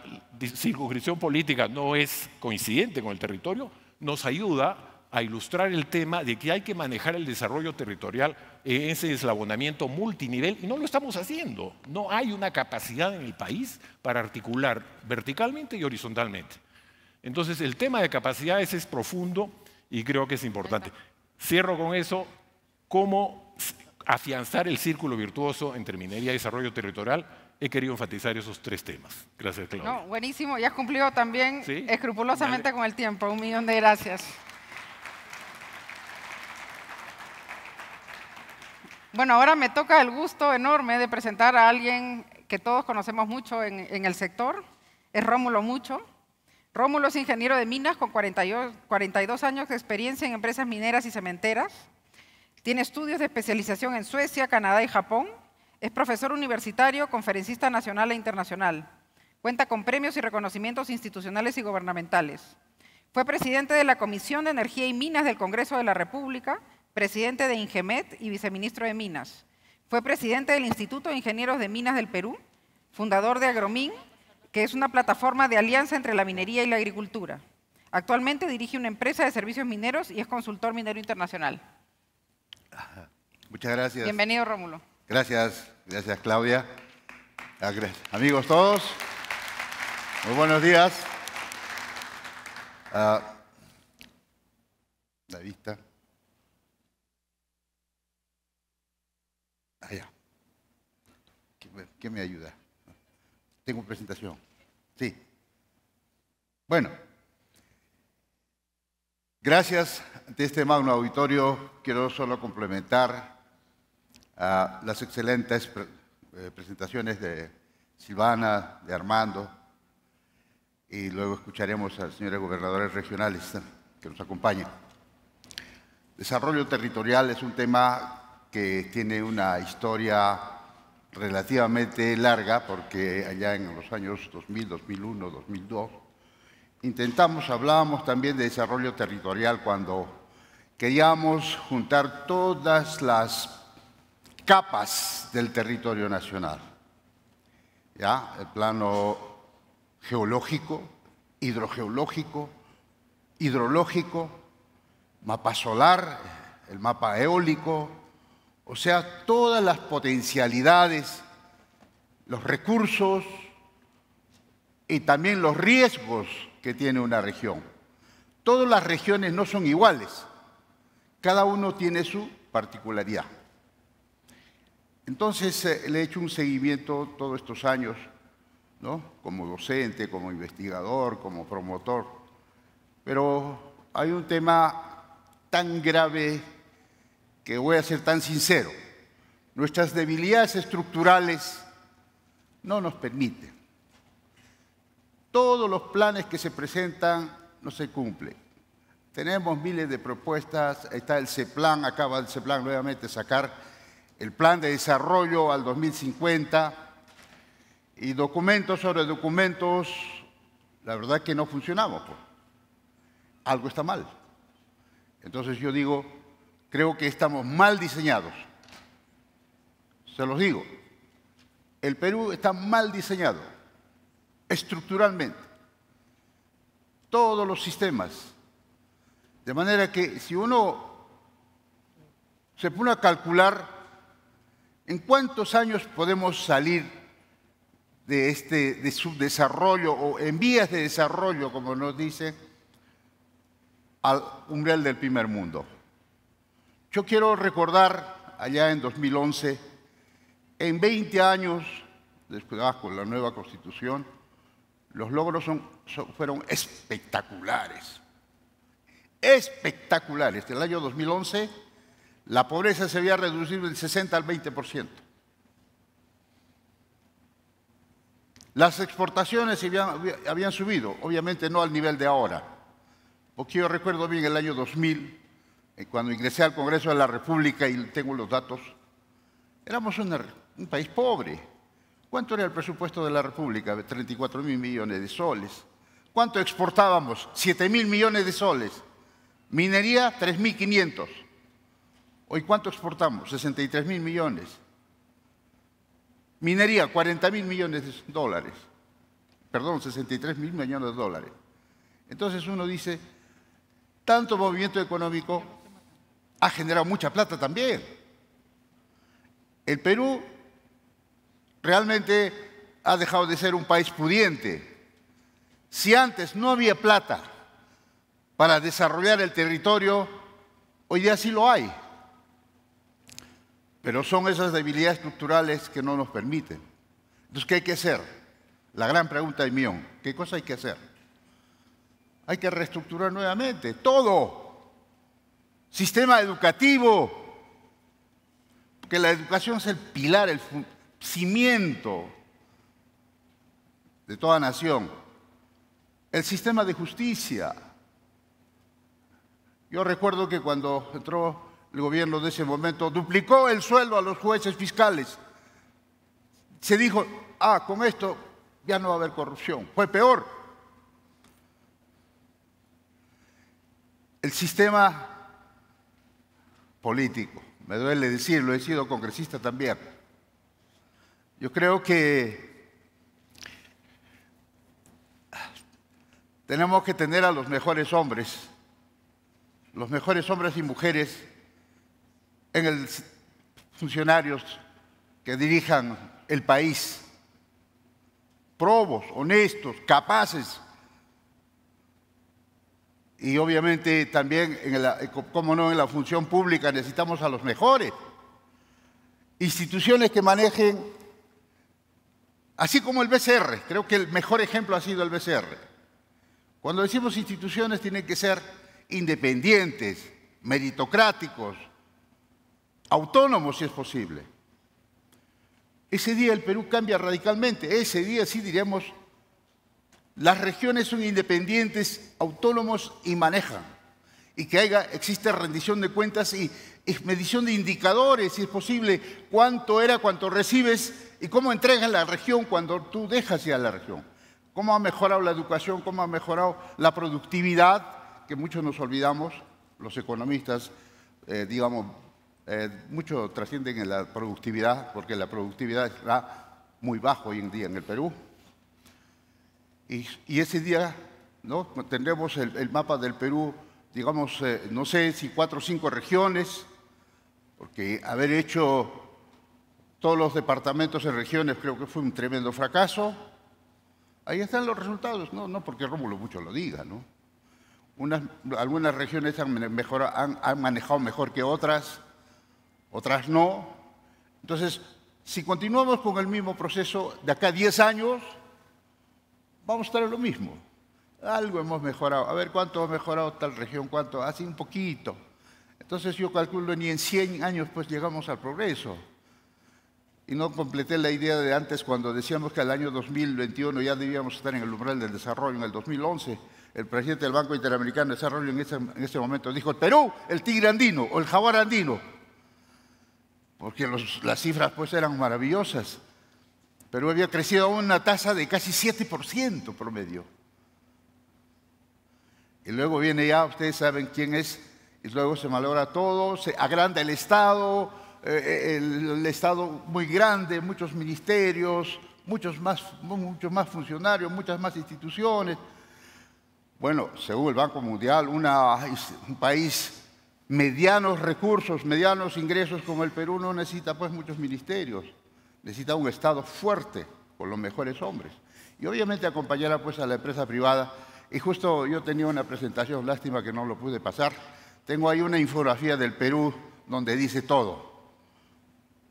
circunscripción política no es coincidente con el territorio, nos ayuda a ilustrar el tema de que hay que manejar el desarrollo territorial en ese eslabonamiento multinivel, y no lo estamos haciendo. No hay una capacidad en el país para articular verticalmente y horizontalmente. Entonces, el tema de capacidades es profundo y creo que es importante. Cierro con eso: cómo afianzar el círculo virtuoso entre minería y desarrollo territorial. He querido enfatizar esos 3 temas. Gracias, Claudia. No, buenísimo, y has cumplido también ¿Sí? escrupulosamente Dale. con el tiempo. 1.000.000 de gracias. Bueno, ahora me toca el gusto enorme de presentar a alguien que todos conocemos mucho en el sector. Es Rómulo Mucho. Rómulo es ingeniero de minas con 42 años de experiencia en empresas mineras y cementeras. Tiene estudios de especialización en Suecia, Canadá y Japón. Es profesor universitario, conferencista nacional e internacional. Cuenta con premios y reconocimientos institucionales y gubernamentales. Fue presidente de la Comisión de Energía y Minas del Congreso de la República, presidente de Ingemet y viceministro de Minas. Fue presidente del Instituto de Ingenieros de Minas del Perú, fundador de Agromin, que es una plataforma de alianza entre la minería y la agricultura. Actualmente dirige una empresa de servicios mineros y es consultor minero internacional. Muchas gracias. Bienvenido, Rómulo. Gracias, gracias, Claudia. Amigos todos, muy buenos días. La vista. Allá. ¿Quién me ayuda? Tengo presentación. Sí. Bueno. Gracias. Ante este magno auditorio, quiero solo complementar las excelentes presentaciones de Silvana, de Armando, y luego escucharemos a los señores gobernadores regionales que nos acompañan. Desarrollo territorial es un tema que tiene una historia relativamente larga, porque allá en los años 2000, 2001, 2002, hablábamos también de desarrollo territorial cuando queríamos juntar todas las capas del territorio nacional. ¿Ya? El plano geológico, hidrogeológico, hidrológico, mapa solar, el mapa eólico, o sea, todas las potencialidades, los recursos y también los riesgos que tiene una región. Todas las regiones no son iguales, cada uno tiene su particularidad. Entonces, le he hecho un seguimiento todos estos años, ¿no? Como docente, como investigador, como promotor. Pero hay un tema tan grave que voy a ser tan sincero. Nuestras debilidades estructurales no nos permiten. Todos los planes que se presentan no se cumplen. Tenemos miles de propuestas, está el CEPLAN, acaba el CEPLAN nuevamente sacar el plan de desarrollo al 2050 y documentos sobre documentos, la verdad que no funcionamos. Pues. Algo está mal. Entonces yo digo, creo que estamos mal diseñados. Se los digo, el Perú está mal diseñado, estructuralmente. Todos los sistemas. De manera que si uno se pone a calcular en cuántos años podemos salir de subdesarrollo o en vías de desarrollo, como nos dice, al umbral del primer mundo. Yo quiero recordar allá en 2011, en 20 años, después con la nueva Constitución, los logros fueron espectaculares. Espectaculares. En el año 2011, la pobreza se había reducido del 60 al 20%. Las exportaciones habían subido, obviamente no al nivel de ahora. Porque yo recuerdo bien el año 2000, cuando ingresé al Congreso de la República y tengo los datos, éramos un país pobre. ¿Cuánto era el presupuesto de la República? 34.000 millones de soles. ¿Cuánto exportábamos? 7.000 millones de soles. Minería, 3.500. Hoy, ¿cuánto exportamos? 63.000 millones. Minería, 40.000 millones de dólares. Perdón, 63.000 millones de dólares. Entonces uno dice, tanto movimiento económico ha generado mucha plata también. El Perú realmente ha dejado de ser un país pudiente. Si antes no había plata para desarrollar el territorio, hoy día sí lo hay. Pero son esas debilidades estructurales que no nos permiten. Entonces, ¿qué hay que hacer? La gran pregunta del millón. ¿Qué cosa hay que hacer? Hay que reestructurar nuevamente todo. Sistema educativo. Porque la educación es el pilar, el cimiento de toda nación. El sistema de justicia. Yo recuerdo que cuando entró el gobierno de ese momento, duplicó el sueldo a los jueces fiscales. Se dijo, con esto ya no va a haber corrupción. Fue peor. El sistema político, me duele decirlo, he sido congresista también. Yo creo que tenemos que tener a los mejores hombres y mujeres funcionarios que dirijan el país, probos, honestos, capaces. Y obviamente también, como no, en la función pública necesitamos a los mejores. Instituciones que manejen, así como el BCR, creo que el mejor ejemplo ha sido el BCR. Cuando decimos instituciones tienen que ser independientes, meritocráticos, autónomos si es posible. Ese día el Perú cambia radicalmente. Ese día sí diríamos, las regiones son independientes, autónomos y manejan. Y que existe rendición de cuentas y medición de indicadores, si es posible, cuánto recibes y cómo entregas la región cuando tú dejas ya la región. Cómo ha mejorado la educación, cómo ha mejorado la productividad, que muchos nos olvidamos, los economistas, mucho trascienden en la productividad, porque la productividad está muy bajo hoy en día en el Perú. Y ese día, ¿no?, tendremos el mapa del Perú, digamos, no sé si 4 o 5 regiones, porque haber hecho todos los departamentos en regiones creo que fue un tremendo fracaso. Ahí están los resultados, no porque Rómulo mucho lo diga, ¿no? Algunas regiones han manejado mejor que otras no. Entonces, si continuamos con el mismo proceso, de acá a 10 años, vamos a estar en lo mismo. Algo hemos mejorado. A ver, ¿cuánto ha mejorado tal región? ¿Cuánto? Así un poquito. Entonces, yo calculo ni en 100 años pues llegamos al progreso. Y no completé la idea de antes cuando decíamos que al año 2021 ya debíamos estar en el umbral del desarrollo. En el 2011, el presidente del Banco Interamericano de Desarrollo en ese momento dijo, el Perú, el tigre andino o el jaguar andino. Porque las cifras pues eran maravillosas. Perú había crecido a una tasa de casi 7% promedio. Y luego viene ya, ustedes saben quién es, y luego se malogra todo, se agranda el Estado muy grande, muchos ministerios, muchos más funcionarios, muchas más instituciones. Bueno, según el Banco Mundial, un país medianos recursos, medianos ingresos como el Perú no necesita pues muchos ministerios, necesita un Estado fuerte, con los mejores hombres. Y obviamente acompañará pues a la empresa privada. Y justo yo tenía una presentación, lástima que no lo pude pasar. Tengo ahí una infografía del Perú donde dice todo.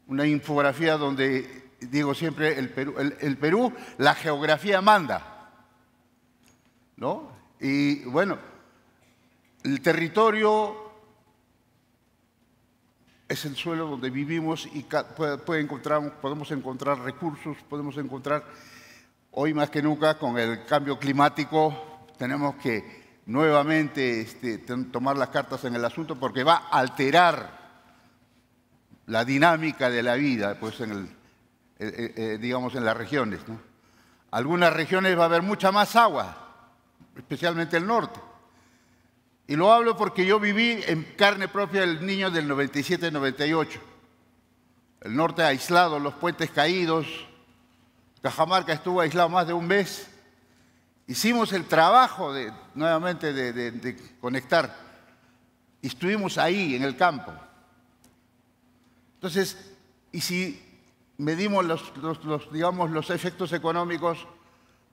Una infografía donde, digo siempre, el Perú, la geografía manda, ¿no? Y bueno, el territorio es el suelo donde vivimos y podemos encontrar recursos, podemos encontrar, hoy más que nunca, con el cambio climático, tenemos que nuevamente tomar las cartas en el asunto porque va a alterar la dinámica de la vida, pues digamos en las regiones, ¿no? Algunas regiones va a haber mucha más agua, especialmente el norte. Y lo hablo porque yo viví en carne propia el niño del 97-98. El norte aislado, los puentes caídos. Cajamarca estuvo aislado más de un mes. Hicimos el trabajo nuevamente de conectar. Y estuvimos ahí, en el campo. Entonces, y si medimos los efectos económicos,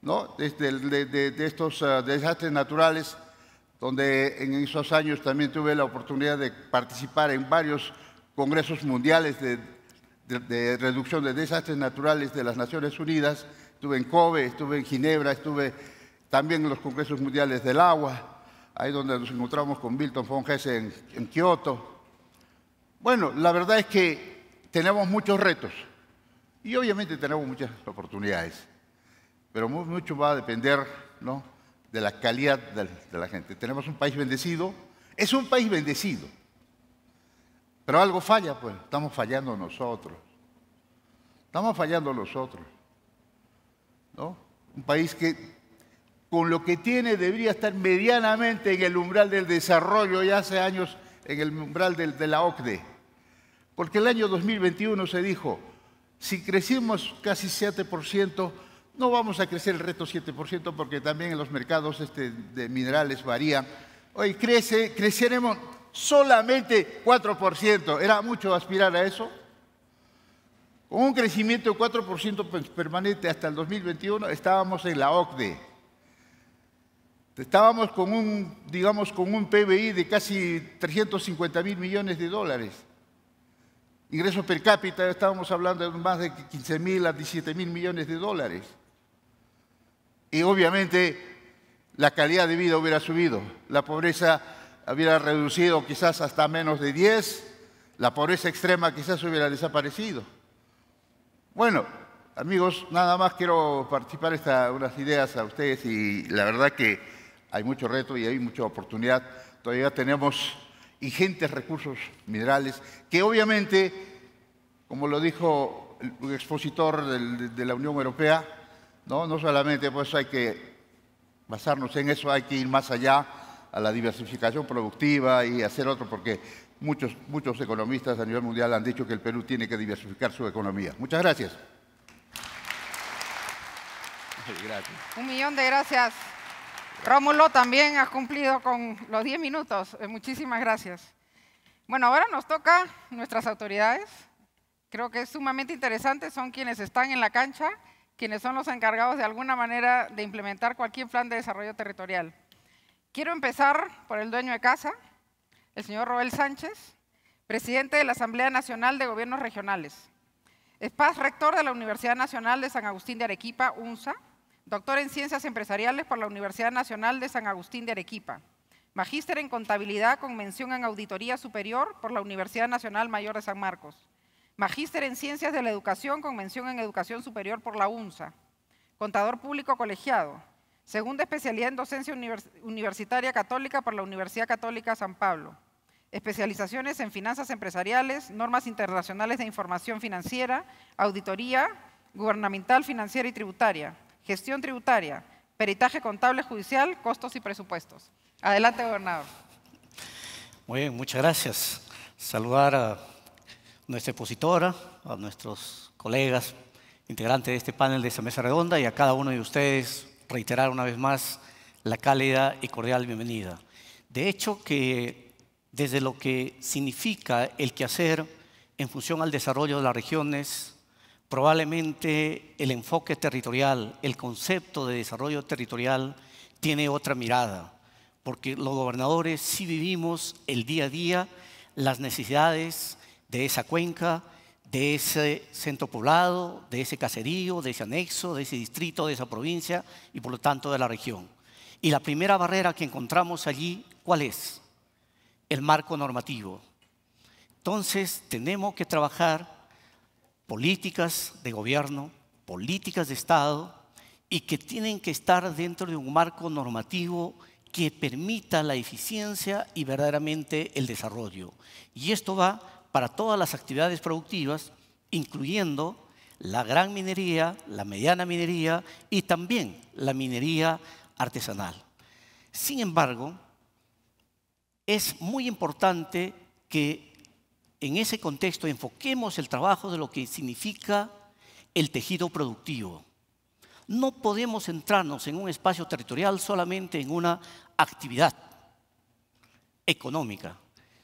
¿no?, de estos desastres naturales, donde en esos años también tuve la oportunidad de participar en varios congresos mundiales de reducción de desastres naturales de las Naciones Unidas. Estuve en Kobe, estuve en Ginebra, estuve también en los congresos mundiales del agua, ahí donde nos encontramos con Milton von Hesse en Kioto. Bueno, la verdad es que tenemos muchos retos y obviamente tenemos muchas oportunidades, pero mucho va a depender, ¿no?, de la calidad de la gente. Tenemos un país bendecido, es un país bendecido, pero algo falla, pues estamos fallando nosotros. Estamos fallando nosotros, ¿no? Un país que con lo que tiene debería estar medianamente en el umbral del desarrollo, ya hace años en el umbral de la OCDE. Porque el año 2021 se dijo, si crecimos casi 7%, no vamos a crecer el resto 7% porque también en los mercados de minerales varían. Hoy creceremos solamente 4%. ¿Era mucho aspirar a eso? Con un crecimiento de 4% permanente hasta el 2021 estábamos en la OCDE. Estábamos con un PBI de casi 350.000 millones de dólares. Ingresos per cápita, estábamos hablando de más de 15.000 a 17.000 millones de dólares. Y obviamente la calidad de vida hubiera subido, la pobreza hubiera reducido quizás hasta menos de 10, la pobreza extrema quizás hubiera desaparecido. Bueno, amigos, nada más quiero participar unas ideas a ustedes y la verdad que hay mucho reto y hay mucha oportunidad. Todavía tenemos ingentes recursos minerales que obviamente, como lo dijo el expositor de la Unión Europea, no solamente pues hay que basarnos en eso, hay que ir más allá a la diversificación productiva y hacer otro, porque muchos economistas a nivel mundial han dicho que el Perú tiene que diversificar su economía. Muchas gracias. Gracias. 1.000.000 de gracias. Rómulo también ha cumplido con los 10 minutos. Muchísimas gracias. Bueno, ahora nos toca nuestras autoridades. Creo que es sumamente interesante, son quienes están en la cancha, quienes son los encargados de alguna manera de implementar cualquier plan de desarrollo territorial. Quiero empezar por el dueño de casa, el señor Roel Sánchez, presidente de la Asamblea Nacional de Gobiernos Regionales. Es paz rector de la Universidad Nacional de San Agustín de Arequipa, UNSA, doctor en Ciencias Empresariales por la Universidad Nacional de San Agustín de Arequipa, magíster en Contabilidad con mención en Auditoría Superior por la Universidad Nacional Mayor de San Marcos, magíster en Ciencias de la Educación con mención en Educación Superior por la UNSA, contador público colegiado, segunda especialidad en Docencia Universitaria Católica por la Universidad Católica San Pablo, especializaciones en Finanzas Empresariales, Normas Internacionales de Información Financiera, Auditoría Gubernamental, Financiera y Tributaria, Gestión Tributaria, Peritaje Contable Judicial, Costos y Presupuestos. Adelante, gobernador. Muy bien, muchas gracias. Saludar a nuestra expositora, a nuestros colegas integrantes de este panel de esta mesa redonda y a cada uno de ustedes reiterar una vez más la cálida y cordial bienvenida. De hecho, que desde lo que significa el quehacer en función al desarrollo de las regiones, probablemente el enfoque territorial, el concepto de desarrollo territorial tiene otra mirada, porque los gobernadores sí vivimos el día a día las necesidades de esa cuenca, de ese centro poblado, de ese caserío, de ese anexo, de ese distrito, de esa provincia y por lo tanto de la región. Y la primera barrera que encontramos allí, ¿cuál es? El marco normativo. Entonces tenemos que trabajar políticas de gobierno, políticas de Estado y que tienen que estar dentro de un marco normativo que permita la eficiencia y verdaderamente el desarrollo. Y esto va para todas las actividades productivas, incluyendo la gran minería, la mediana minería y también la minería artesanal. Sin embargo, es muy importante que en ese contexto enfoquemos el trabajo de lo que significa el tejido productivo. No podemos centrarnos en un espacio territorial solamente en una actividad económica,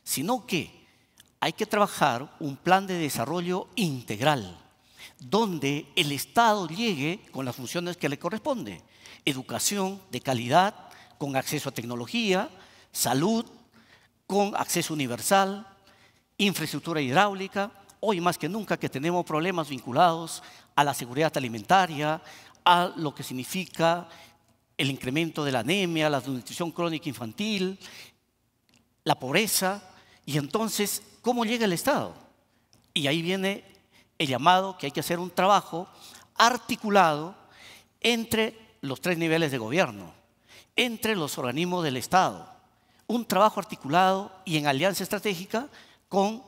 sino que hay que trabajar un plan de desarrollo integral, donde el Estado llegue con las funciones que le corresponde: educación de calidad, con acceso a tecnología, salud, con acceso universal, infraestructura hidráulica. Hoy más que nunca que tenemos problemas vinculados a la seguridad alimentaria, a lo que significa el incremento de la anemia, la desnutrición crónica infantil, la pobreza. Y entonces, ¿cómo llega el Estado? Y ahí viene el llamado que hay que hacer un trabajo articulado entre los 3 niveles de gobierno, entre los organismos del Estado, un trabajo articulado y en alianza estratégica con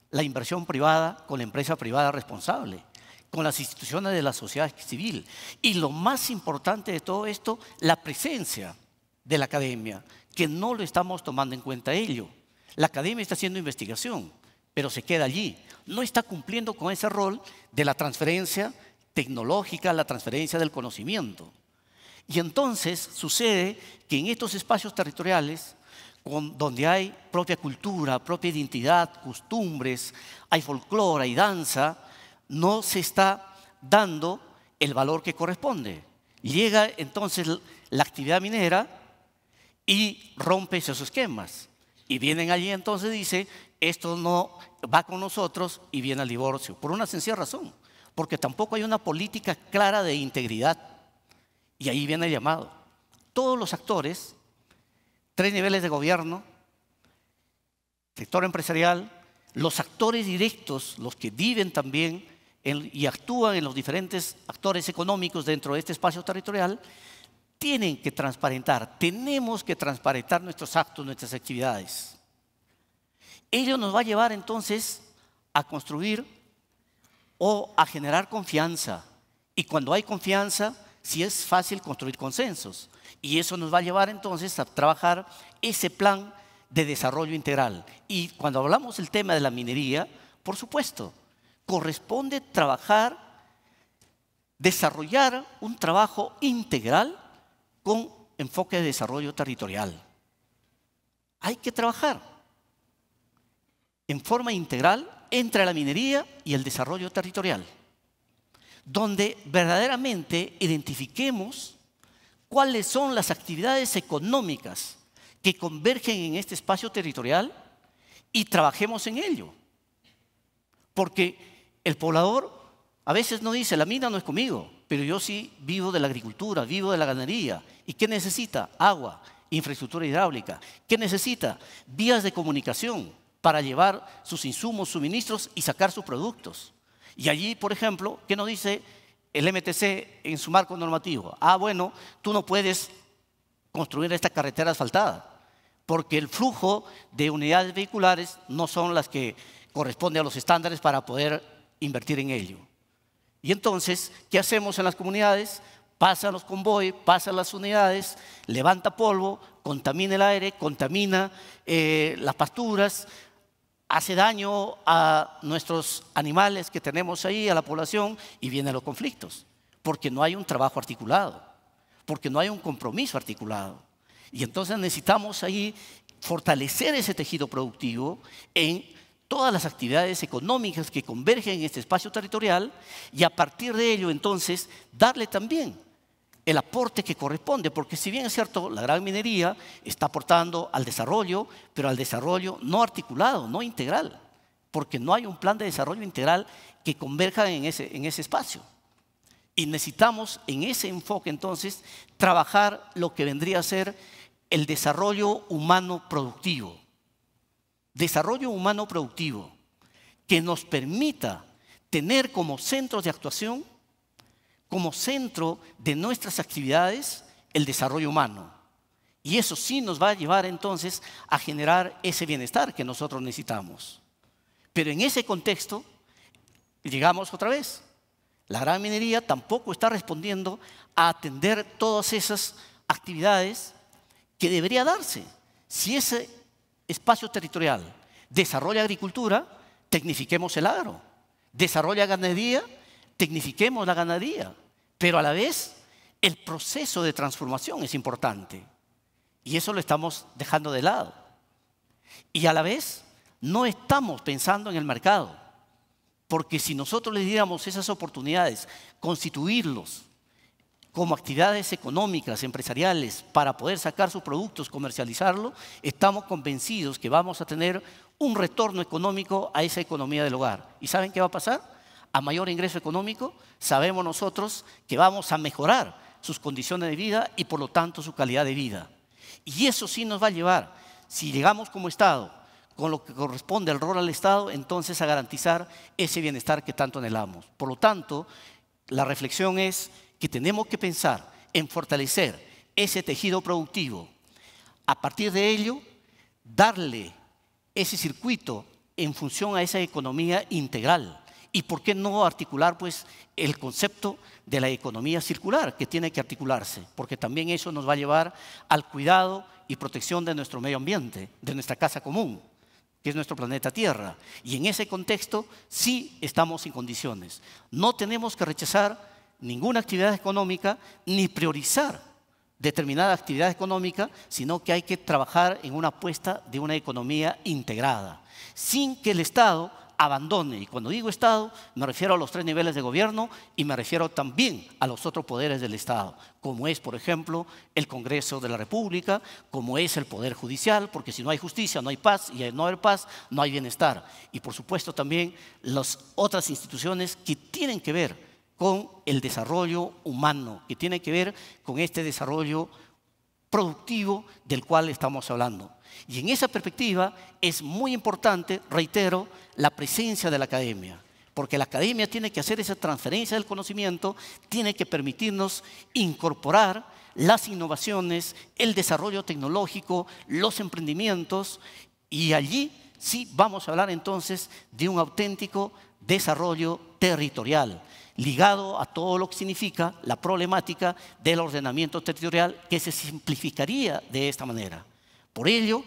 la inversión privada, con la empresa privada responsable, con las instituciones de la sociedad civil. Y lo más importante de todo esto, la presencia de la academia, que no lo estamos tomando en cuenta ello. La academia está haciendo investigación, pero se queda allí. No está cumpliendo con ese rol de la transferencia tecnológica, la transferencia del conocimiento. Y entonces sucede que en estos espacios territoriales, donde hay propia cultura, propia identidad, costumbres, hay folclore, hay danza, no se está dando el valor que corresponde. Llega entonces la actividad minera y rompe esos esquemas. Y vienen allí entonces dice, esto no va con nosotros, y viene el divorcio. Por una sencilla razón, porque tampoco hay una política clara de integridad. Y ahí viene el llamado. Todos los actores, 3 niveles de gobierno, sector empresarial, los actores directos, los que viven también y actúan en los diferentes actores económicos dentro de este espacio territorial, tienen que transparentar, tenemos que transparentar nuestros actos, nuestras actividades. Ello nos va a llevar entonces a construir o a generar confianza. Y cuando hay confianza, sí es fácil construir consensos. Y eso nos va a llevar entonces a trabajar ese plan de desarrollo integral. Y cuando hablamos del tema de la minería, por supuesto, corresponde trabajar, desarrollar un trabajo integral con enfoque de desarrollo territorial. Hay que trabajar en forma integral entre la minería y el desarrollo territorial, donde verdaderamente identifiquemos cuáles son las actividades económicas que convergen en este espacio territorial y trabajemos en ello. Porque el poblador a veces no dice, la mina no es conmigo, pero yo sí vivo de la agricultura, vivo de la ganadería. ¿Y qué necesita? Agua, infraestructura hidráulica. ¿Qué necesita? Vías de comunicación para llevar sus insumos, suministros y sacar sus productos. Y allí, por ejemplo, ¿qué nos dice el MTC en su marco normativo? Ah, bueno, tú no puedes construir esta carretera asfaltada porque el flujo de unidades vehiculares no son las que corresponden a los estándares para poder invertir en ello. Y entonces, ¿qué hacemos en las comunidades? Pasan los convoyes, pasan las unidades, levanta polvo, contamina el aire, contamina las pasturas, hace daño a nuestros animales que tenemos ahí, a la población, y vienen los conflictos, porque no hay un trabajo articulado, porque no hay un compromiso articulado. Y entonces necesitamos ahí fortalecer ese tejido productivo en todas las actividades económicas que convergen en este espacio territorial y a partir de ello entonces darle también el aporte que corresponde, porque si bien es cierto, la gran minería está aportando al desarrollo, pero al desarrollo no articulado, no integral, porque no hay un plan de desarrollo integral que converja en ese espacio. Y necesitamos en ese enfoque entonces trabajar lo que vendría a ser el desarrollo humano productivo. Desarrollo humano productivo que nos permita tener como centros de actuación, como centro de nuestras actividades, el desarrollo humano. Y eso sí nos va a llevar entonces a generar ese bienestar que nosotros necesitamos. Pero en ese contexto, llegamos otra vez. La gran minería tampoco está respondiendo a atender todas esas actividades que debería darse. Si ese espacio territorial desarrolla agricultura, tecnifiquemos el agro. Desarrolla ganadería, tecnifiquemos la ganadería. Pero a la vez, el proceso de transformación es importante. Y eso lo estamos dejando de lado. Y a la vez, no estamos pensando en el mercado. Porque si nosotros les diéramos esas oportunidades, constituirlos como actividades económicas, empresariales, para poder sacar sus productos, comercializarlo, estamos convencidos que vamos a tener un retorno económico a esa economía del hogar. ¿Y saben qué va a pasar? A mayor ingreso económico, sabemos nosotros que vamos a mejorar sus condiciones de vida y por lo tanto su calidad de vida. Y eso sí nos va a llevar, si llegamos como Estado, con lo que corresponde al rol al Estado, entonces a garantizar ese bienestar que tanto anhelamos. Por lo tanto, la reflexión es que tenemos que pensar en fortalecer ese tejido productivo. A partir de ello, darle ese circuito en función a esa economía integral. ¿Y por qué no articular pues, el concepto de la economía circular que tiene que articularse? Porque también eso nos va a llevar al cuidado y protección de nuestro medio ambiente, de nuestra casa común, que es nuestro planeta Tierra. Y en ese contexto sí estamos en condiciones. No tenemos que rechazar ninguna actividad económica ni priorizar determinada actividad económica, sino que hay que trabajar en una apuesta de una economía integrada, sin que el Estado abandone. Y cuando digo Estado, me refiero a los 3 niveles de gobierno y me refiero también a los otros poderes del Estado, como es, por ejemplo, el Congreso de la República, como es el Poder Judicial, porque si no hay justicia, no hay paz, y al no haber paz, no hay bienestar. Y por supuesto también las otras instituciones que tienen que ver con el desarrollo humano, que tiene que ver con este desarrollo productivo del cual estamos hablando. Y en esa perspectiva es muy importante, reitero, la presencia de la academia, porque la academia tiene que hacer esa transferencia del conocimiento, tiene que permitirnos incorporar las innovaciones, el desarrollo tecnológico, los emprendimientos, y allí sí vamos a hablar entonces de un auténtico desarrollo territorial, ligado a todo lo que significa la problemática del ordenamiento territorial, que se simplificaría de esta manera. Por ello,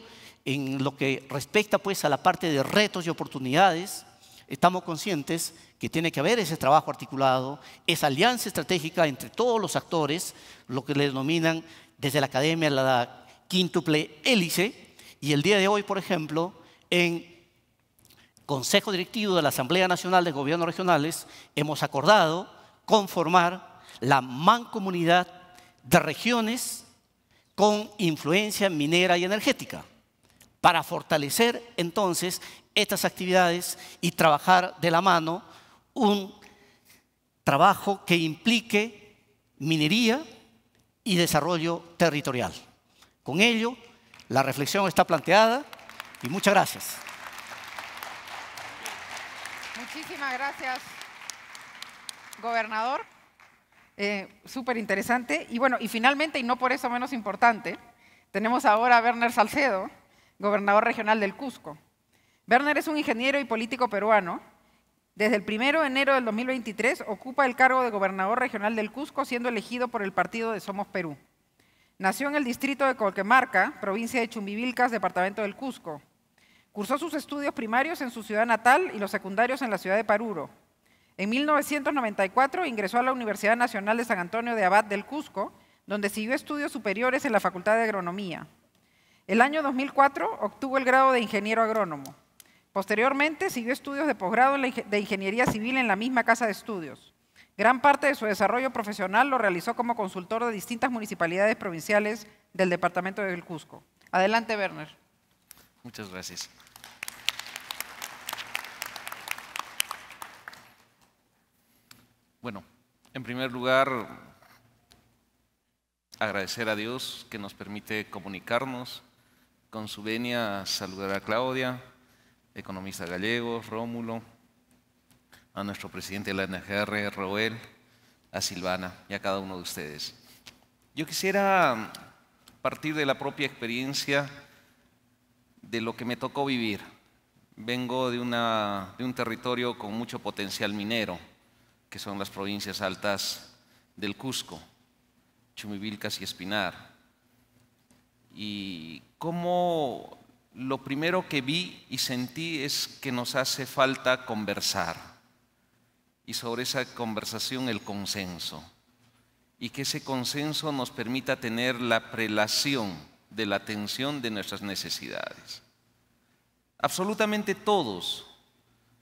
en lo que respecta pues, a la parte de retos y oportunidades, estamos conscientes que tiene que haber ese trabajo articulado, esa alianza estratégica entre todos los actores, lo que le denominan desde la academia la quíntuple hélice, y el día de hoy, por ejemplo, en Consejo Directivo de la Asamblea Nacional de Gobiernos Regionales, hemos acordado conformar la mancomunidad de regiones con influencia minera y energética, para fortalecer entonces estas actividades y trabajar de la mano un trabajo que implique minería y desarrollo territorial. Con ello, la reflexión está planteada y muchas gracias. Muchísimas gracias, gobernador. Súper interesante. Y bueno, y finalmente, y no por eso menos importante, tenemos ahora a Werner Salcedo, gobernador regional del Cusco. Werner es un ingeniero y político peruano. Desde el 1 de enero del 2023 ocupa el cargo de gobernador regional del Cusco, siendo elegido por el partido de Somos Perú. Nació en el distrito de Colquemarca, provincia de Chumbivilcas, departamento del Cusco. Cursó sus estudios primarios en su ciudad natal y los secundarios en la ciudad de Paruro. En 1994 ingresó a la Universidad Nacional de San Antonio de Abad del Cusco, donde siguió estudios superiores en la Facultad de Agronomía. El año 2004 obtuvo el grado de ingeniero agrónomo. Posteriormente siguió estudios de posgrado de ingeniería civil en la misma casa de estudios. Gran parte de su desarrollo profesional lo realizó como consultor de distintas municipalidades provinciales del departamento del Cusco. Adelante, Werner. Muchas gracias. Bueno, en primer lugar, agradecer a Dios que nos permite comunicarnos. Con su venia, saludar a Claudia, economista gallego, Rómulo, a nuestro presidente de la NGR, Roel, a Silvana y a cada uno de ustedes. Yo quisiera partir de la propia experiencia de lo que me tocó vivir. Vengo de un territorio con mucho potencial minero, que son las provincias altas del Cusco, Chumbivilcas y Espinar. Y cómo lo primero que vi y sentí es que nos hace falta conversar, y sobre esa conversación el consenso, y que ese consenso nos permita tener la prelación de la atención de nuestras necesidades. Absolutamente todos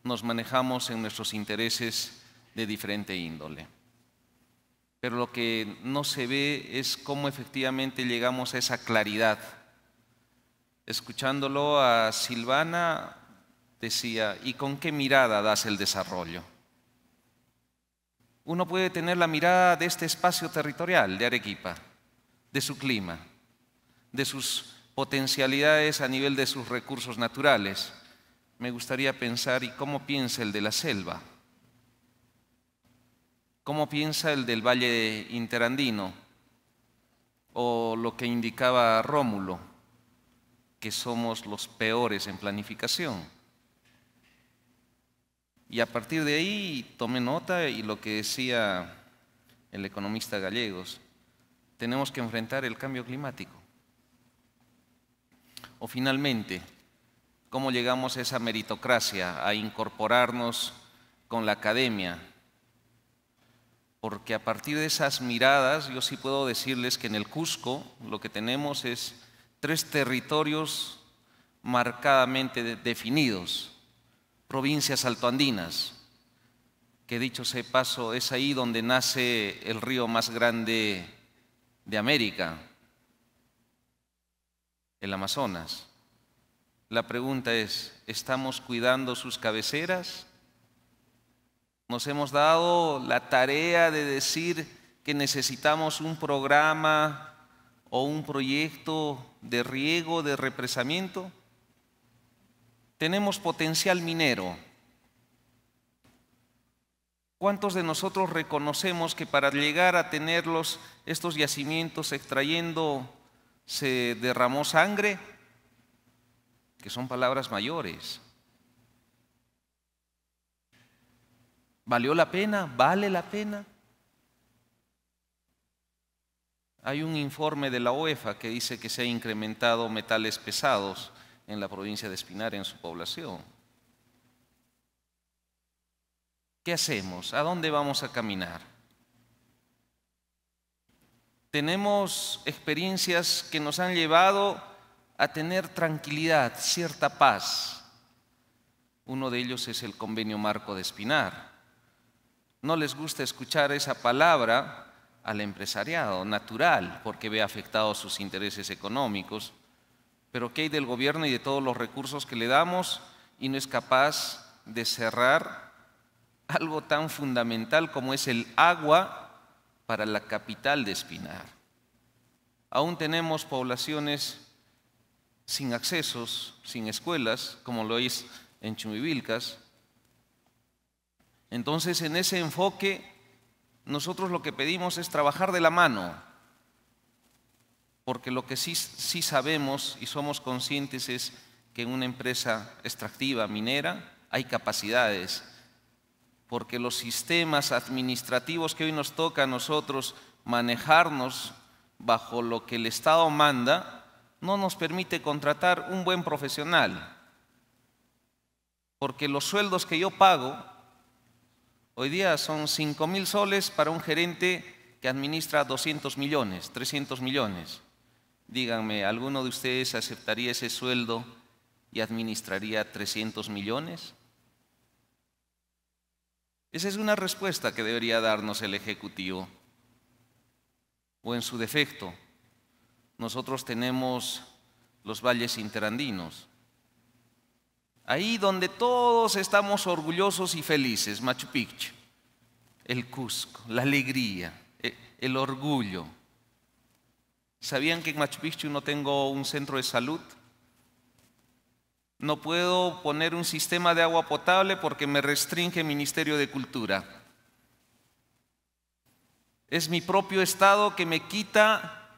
nos manejamos en nuestros intereses de diferente índole, pero lo que no se ve es cómo efectivamente llegamos a esa claridad. Escuchándolo a Silvana, decía, ¿y con qué mirada das el desarrollo? Uno puede tener la mirada de este espacio territorial de Arequipa, de su clima, de sus potencialidades a nivel de sus recursos naturales. Me gustaría pensar, ¿y cómo piensa el de la selva? ¿Cómo piensa el del Valle Interandino? O lo que indicaba Rómulo, que somos los peores en planificación. Y a partir de ahí tomé nota, y lo que decía el economista Gallegos, tenemos que enfrentar el cambio climático. O finalmente, ¿cómo llegamos a esa meritocracia, a incorporarnos con la academia? Porque a partir de esas miradas, yo sí puedo decirles que en el Cusco lo que tenemos es 3 territorios marcadamente definidos, provincias altoandinas, que dicho sea de paso, es ahí donde nace el río más grande de América, el Amazonas. La pregunta es, ¿estamos cuidando sus cabeceras? Nos hemos dado la tarea de decir que necesitamos un programa o un proyecto de riego, de represamiento. Tenemos potencial minero. ¿Cuántos de nosotros reconocemos que para llegar a tener estos yacimientos extrayendo se derramó sangre? Que son palabras mayores. ¿Valió la pena? ¿Vale la pena? Hay un informe de la OEFA que dice que se ha incrementado metales pesados en la provincia de Espinar en su población. ¿Qué hacemos? ¿A dónde vamos a caminar? Tenemos experiencias que nos han llevado a tener tranquilidad, cierta paz. Uno de ellos es el Convenio Marco de Espinar. No les gusta escuchar esa palabra al empresariado, natural, porque ve afectados sus intereses económicos. Pero ¿qué hay del gobierno y de todos los recursos que le damos y no es capaz de cerrar algo tan fundamental como es el agua para la capital de Espinar? Aún tenemos poblaciones sin accesos, sin escuelas, como lo es en Chumbivilcas. Entonces, en ese enfoque, nosotros lo que pedimos es trabajar de la mano, porque lo que sí sabemos y somos conscientes es que en una empresa extractiva minera hay capacidades, porque los sistemas administrativos que hoy nos toca a nosotros manejarnos bajo lo que el Estado manda no nos permite contratar un buen profesional, porque los sueldos que yo pago hoy día son 5.000 soles para un gerente que administra 200 millones, 300 millones. Díganme, ¿alguno de ustedes aceptaría ese sueldo y administraría 300 millones? Esa es una respuesta que debería darnos el Ejecutivo. O en su defecto, nosotros tenemos los valles interandinos. Ahí donde todos estamos orgullosos y felices, Machu Picchu, el Cusco, la alegría, el orgullo. ¿Sabían que en Machu Picchu no tengo un centro de salud? No puedo poner un sistema de agua potable porque me restringe el Ministerio de Cultura. Es mi propio Estado que me quita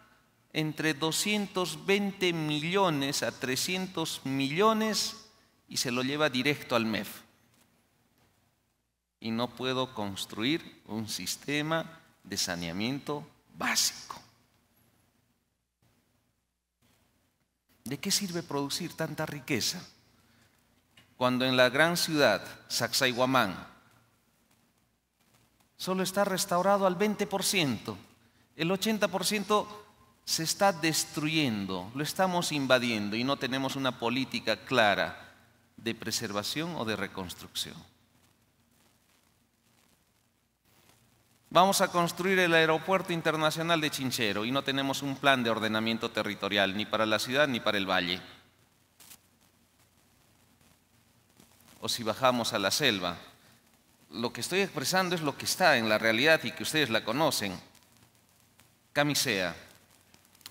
entre 220 millones a 300 millones y se lo lleva directo al MEF. Y no puedo construir un sistema de saneamiento básico. ¿De qué sirve producir tanta riqueza cuando en la gran ciudad, Sacsayhuamán, solo está restaurado al 20%? El 80% se está destruyendo, lo estamos invadiendo y no tenemos una política clara de preservación o de reconstrucción. Vamos a construir el aeropuerto internacional de Chinchero y no tenemos un plan de ordenamiento territorial ni para la ciudad ni para el valle. O si bajamos a la selva, lo que estoy expresando es lo que está en la realidad y que ustedes la conocen. Camisea,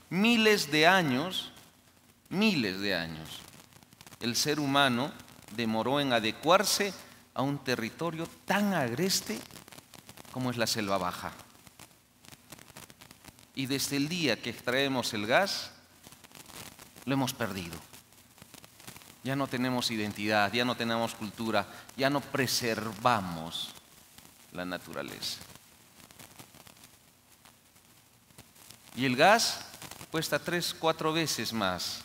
miles de años, el ser humano demoró en adecuarse a un territorio tan agreste como es la selva baja. Y desde el día que extraemos el gas, lo hemos perdido. Ya no tenemos identidad, ya no tenemos cultura, ya no preservamos la naturaleza. Y el gas cuesta 3, 4 veces más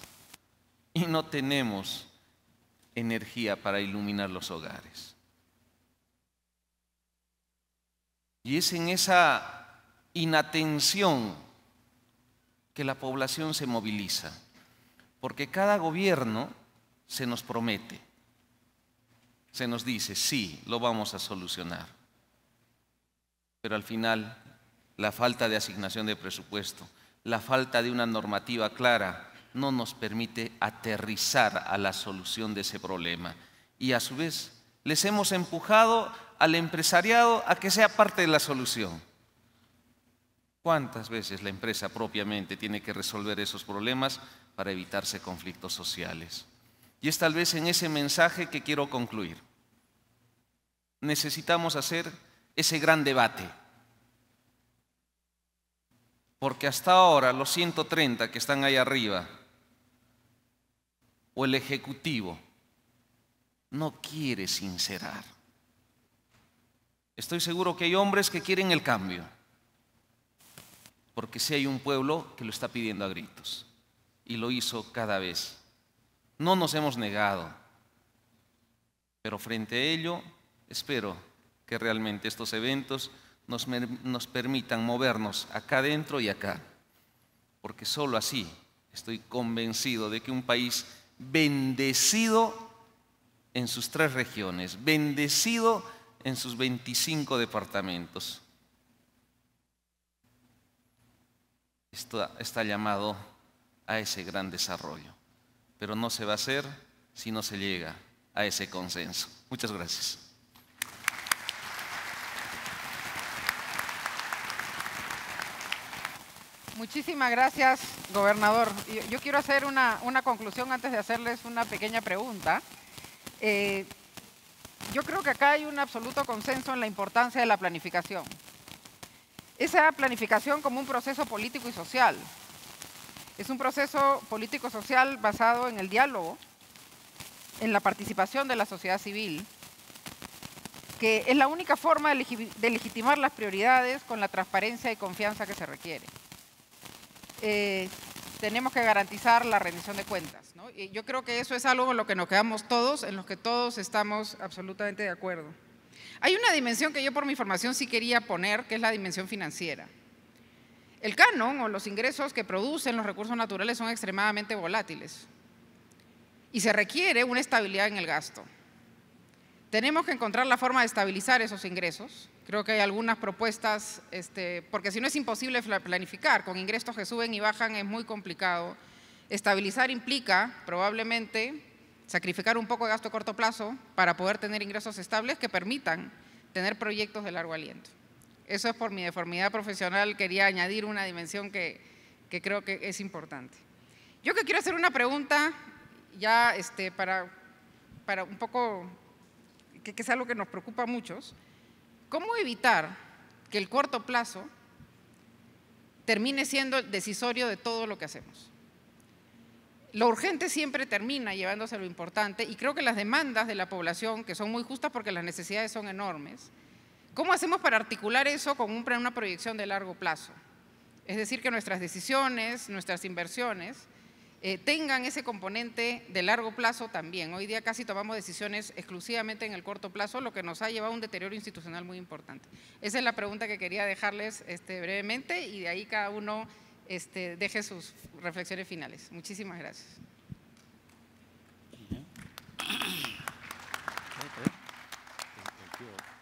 y no tenemos energía para iluminar los hogares. Y es en esa inatención que la población se moviliza, porque cada gobierno se nos promete, se nos dice, sí, lo vamos a solucionar. Pero al final, la falta de asignación de presupuesto, la falta de una normativa clara, no nos permite aterrizar a la solución de ese problema. Y a su vez, les hemos empujado al empresariado a que sea parte de la solución. ¿Cuántas veces la empresa propiamente tiene que resolver esos problemas para evitarse conflictos sociales? Y es tal vez en ese mensaje que quiero concluir. Necesitamos hacer ese gran debate. Porque hasta ahora los 130 que están ahí arriba, o el Ejecutivo, no quiere sincerar. Estoy seguro que hay hombres que quieren el cambio, porque sí hay un pueblo que lo está pidiendo a gritos, y lo hizo cada vez. No nos hemos negado, pero frente a ello, espero que realmente estos eventos nos permitan movernos acá adentro y acá, porque solo así estoy convencido de que un país bendecido en sus 3 regiones, bendecido en sus 25 departamentos, está llamado a ese gran desarrollo, pero no se va a hacer si no se llega a ese consenso. Muchas gracias. Muchísimas gracias, gobernador. Yo quiero hacer una conclusión antes de hacerles una pequeña pregunta. Yo creo que acá hay un absoluto consenso en la importancia de la planificación. Esa planificación como un proceso político y social. Es un proceso político-social basado en el diálogo, en la participación de la sociedad civil, que es la única forma de legitimar las prioridades con la transparencia y confianza que se requiere. Tenemos que garantizar la rendición de cuentas, ¿no? Y yo creo que eso es algo en lo que nos quedamos todos, en lo que todos estamos absolutamente de acuerdo. Hay una dimensión que yo por mi formación sí quería poner, que es la dimensión financiera. El canon o los ingresos que producen los recursos naturales son extremadamente volátiles y se requiere una estabilidad en el gasto. Tenemos que encontrar la forma de estabilizar esos ingresos. Creo que hay algunas propuestas, porque si no es imposible planificar, con ingresos que suben y bajan es muy complicado. Estabilizar implica probablemente sacrificar un poco de gasto a corto plazo para poder tener ingresos estables que permitan tener proyectos de largo aliento. Eso es por mi deformidad profesional, quería añadir una dimensión que creo que es importante. Yo que quiero hacer una pregunta ya para un poco, que es algo que nos preocupa a muchos. ¿Cómo evitar que el corto plazo termine siendo el decisorio de todo lo que hacemos? Lo urgente siempre termina llevándose a lo importante y creo que las demandas de la población, que son muy justas porque las necesidades son enormes, ¿cómo hacemos para articular eso con una proyección de largo plazo? Es decir, que nuestras decisiones, nuestras inversiones tengan ese componente de largo plazo también. Hoy día casi tomamos decisiones exclusivamente en el corto plazo, lo que nos ha llevado a un deterioro institucional muy importante. Esa es la pregunta que quería dejarles brevemente y de ahí cada uno deje sus reflexiones finales. Muchísimas gracias.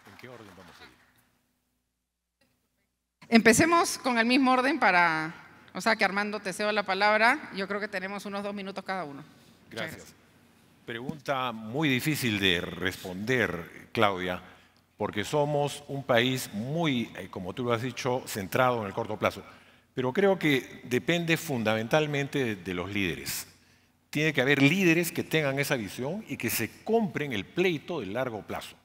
¿En qué orden vamos a ir? Empecemos con el mismo orden o sea que Armando, te cedo la palabra. Yo creo que tenemos unos 2 minutos cada uno. Gracias. Pregunta muy difícil de responder, Claudia, porque somos un país muy, como tú lo has dicho, centrado en el corto plazo. Pero creo que depende fundamentalmente de los líderes. Tiene que haber líderes que tengan esa visión y que se compren el pleito del largo plazo.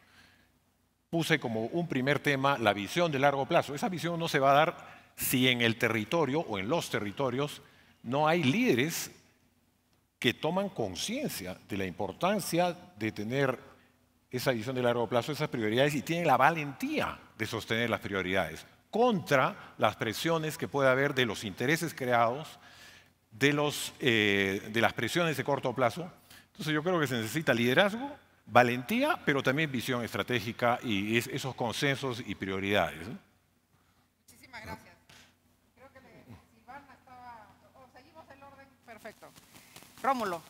Puse como un primer tema la visión de largo plazo. Esa visión no se va a dar si en el territorio o en los territorios no hay líderes que toman conciencia de la importancia de tener esa visión de largo plazo, esas prioridades, y tienen la valentía de sostener las prioridades contra las presiones que puede haber de los intereses creados, de las presiones de corto plazo. Entonces yo creo que se necesita liderazgo, valentía, pero también visión estratégica y esos consensos y prioridades, ¿no? Muchísimas gracias. Creo que Silvana estaba... seguimos el orden perfecto. Rómulo.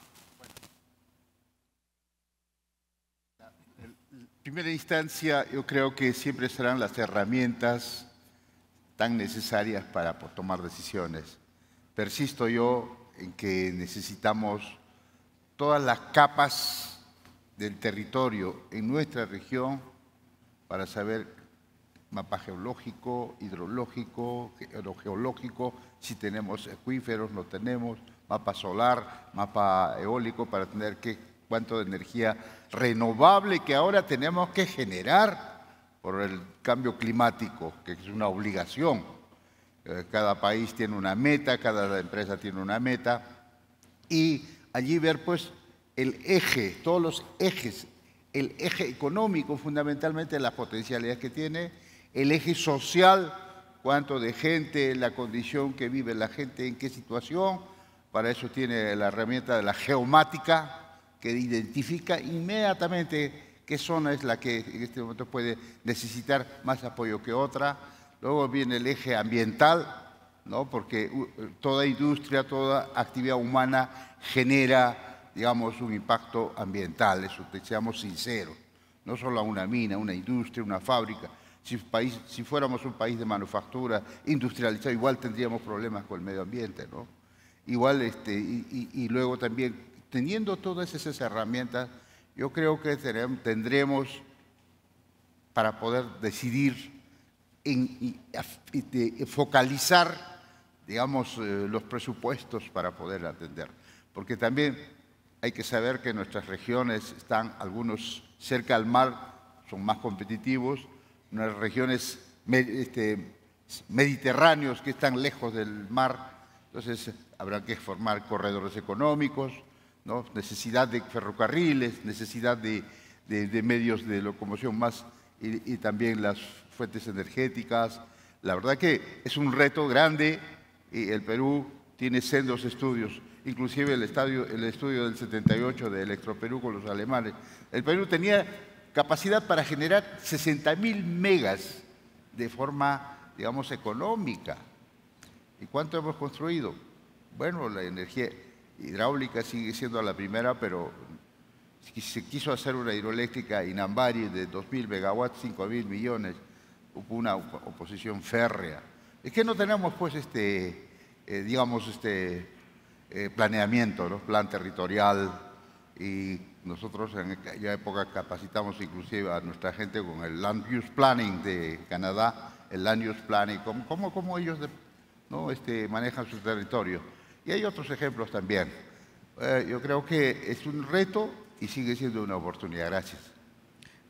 En primera instancia, yo creo que siempre serán las herramientas tan necesarias para tomar decisiones. Persisto yo en que necesitamos todas las capas del territorio en nuestra región para saber mapa geológico, hidrológico, geológico, si tenemos acuíferos, no tenemos, mapa solar, mapa eólico, para tener cuánto de energía renovable que ahora tenemos que generar por el cambio climático, que es una obligación. Cada país tiene una meta, cada empresa tiene una meta, y allí ver pues el eje, todos los ejes, el eje económico fundamentalmente, las potencialidades que tiene, el eje social, cuánto de gente, la condición que vive la gente, en qué situación. Para eso tiene la herramienta de la geomática, que identifica inmediatamente qué zona es la que en este momento puede necesitar más apoyo que otra. Luego viene el eje ambiental, ¿no? Porque toda industria, toda actividad humana genera, digamos, un impacto ambiental, eso, seamos sinceros. No solo a una mina, una industria, una fábrica. Si fuéramos un país de manufactura industrializado, igual tendríamos problemas con el medio ambiente, ¿no? Igual, y luego también, teniendo todas esas herramientas, yo creo que tendremos para poder decidir focalizar, digamos, los presupuestos para poder atender. Porque también hay que saber que nuestras regiones están, algunos cerca al mar, son más competitivos, unas regiones mediterráneos que están lejos del mar, entonces habrá que formar corredores económicos, ¿no? Necesidad de ferrocarriles, necesidad de medios de locomoción más y también las fuentes energéticas. La verdad que es un reto grande y el Perú tiene sendos estudios, inclusive el estudio del 78 de Electroperú con los alemanes. El Perú tenía capacidad para generar 60.000 megas de forma, digamos, económica. ¿Y cuánto hemos construido? Bueno, la energía hidráulica sigue siendo la primera, pero se quiso hacer una hidroeléctrica Inambari de 2.000 megawatts, 5.000 millones, hubo una oposición férrea. Es que no tenemos, pues, planeamiento, ¿no? Plan territorial, y nosotros en aquella época capacitamos inclusive a nuestra gente con el Land Use Planning de Canadá, el Land Use Planning, cómo ellos, ¿no? manejan su territorio. Y hay otros ejemplos también. Yo creo que es un reto y sigue siendo una oportunidad. Gracias.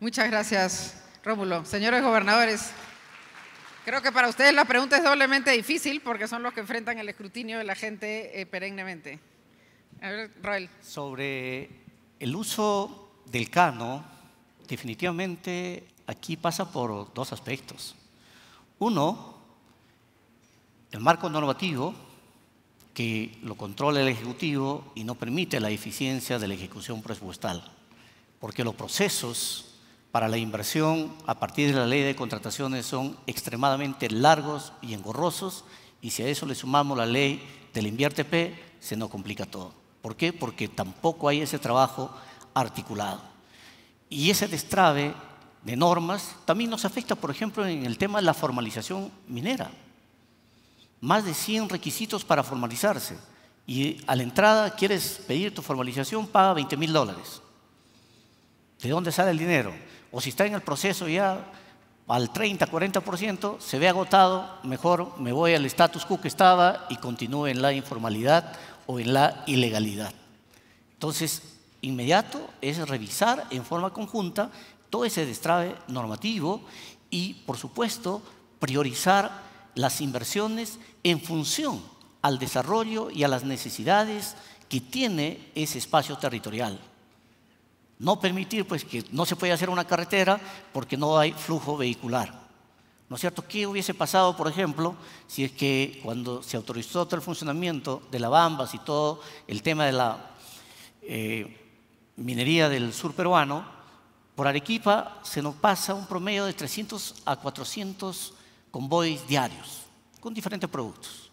Muchas gracias, Rómulo. Señores gobernadores, creo que para ustedes la pregunta es doblemente difícil porque son los que enfrentan el escrutinio de la gente perennemente. A ver, Roel. Sobre el uso del cano, definitivamente aquí pasa por dos aspectos. Uno, el marco normativo que lo controla el Ejecutivo y no permite la eficiencia de la ejecución presupuestal, porque los procesos para la inversión a partir de la ley de contrataciones son extremadamente largos y engorrosos, y si a eso le sumamos la ley del INVIERTE-P, se nos complica todo. ¿Por qué? Porque tampoco hay ese trabajo articulado. Y ese destrabe de normas también nos afecta, por ejemplo, en el tema de la formalización minera. Más de 100 requisitos para formalizarse. Y a la entrada quieres pedir tu formalización, paga $20.000. ¿De dónde sale el dinero? O si está en el proceso ya al 30, 40%, se ve agotado, mejor me voy al status quo que estaba y continúo en la informalidad o en la ilegalidad. Entonces, inmediato es revisar en forma conjunta todo ese destrabe normativo y, por supuesto, priorizar las inversiones en función al desarrollo y a las necesidades que tiene ese espacio territorial. No permitir pues, que no se puede hacer una carretera porque no hay flujo vehicular. ¿No es cierto? ¿Qué hubiese pasado, por ejemplo, si es que cuando se autorizó todo el funcionamiento de la Bambas y todo el tema de la minería del sur peruano, por Arequipa se nos pasa un promedio de 300 a 400 convoys diarios con diferentes productos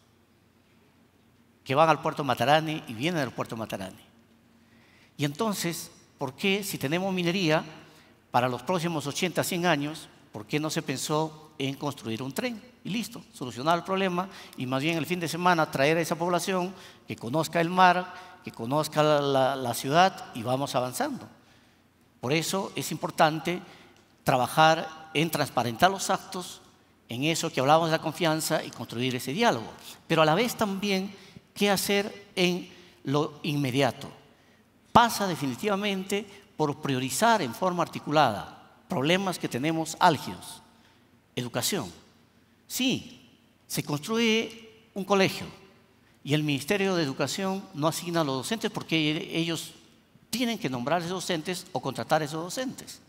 que van al puerto Matarani y vienen al puerto Matarani? Y entonces, ¿por qué si tenemos minería para los próximos 80, 100 años, por qué no se pensó en construir un tren? Y listo, solucionar el problema y más bien el fin de semana traer a esa población que conozca el mar, que conozca la ciudad y vamos avanzando. Por eso es importante trabajar en transparentar los actos, en eso que hablábamos de la confianza y construir ese diálogo. Pero a la vez también, ¿qué hacer en lo inmediato? Pasa definitivamente por priorizar en forma articulada problemas que tenemos álgidos. Educación. Sí, se construye un colegio y el Ministerio de Educación no asigna a los docentes porque ellos tienen que nombrar a esos docentes o contratar a esos docentes.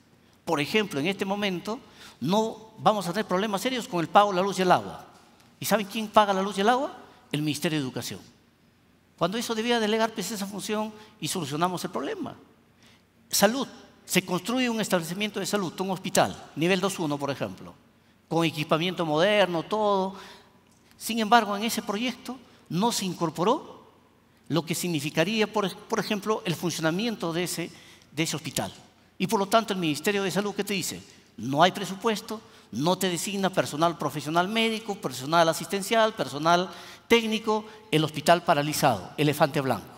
Por ejemplo, en este momento no vamos a tener problemas serios con el pago de la luz y el agua. ¿Y saben quién paga la luz y el agua? El Ministerio de Educación. Cuando eso debía delegar pues, esa función y solucionamos el problema. Salud. Se construye un establecimiento de salud, un hospital, nivel 2.1, por ejemplo, con equipamiento moderno, todo. Sin embargo, en ese proyecto no se incorporó lo que significaría, por ejemplo, el funcionamiento de ese hospital. Y por lo tanto, el Ministerio de Salud, ¿qué te dice? No hay presupuesto, no te designa personal profesional médico, personal asistencial, personal técnico, el hospital paralizado, elefante blanco.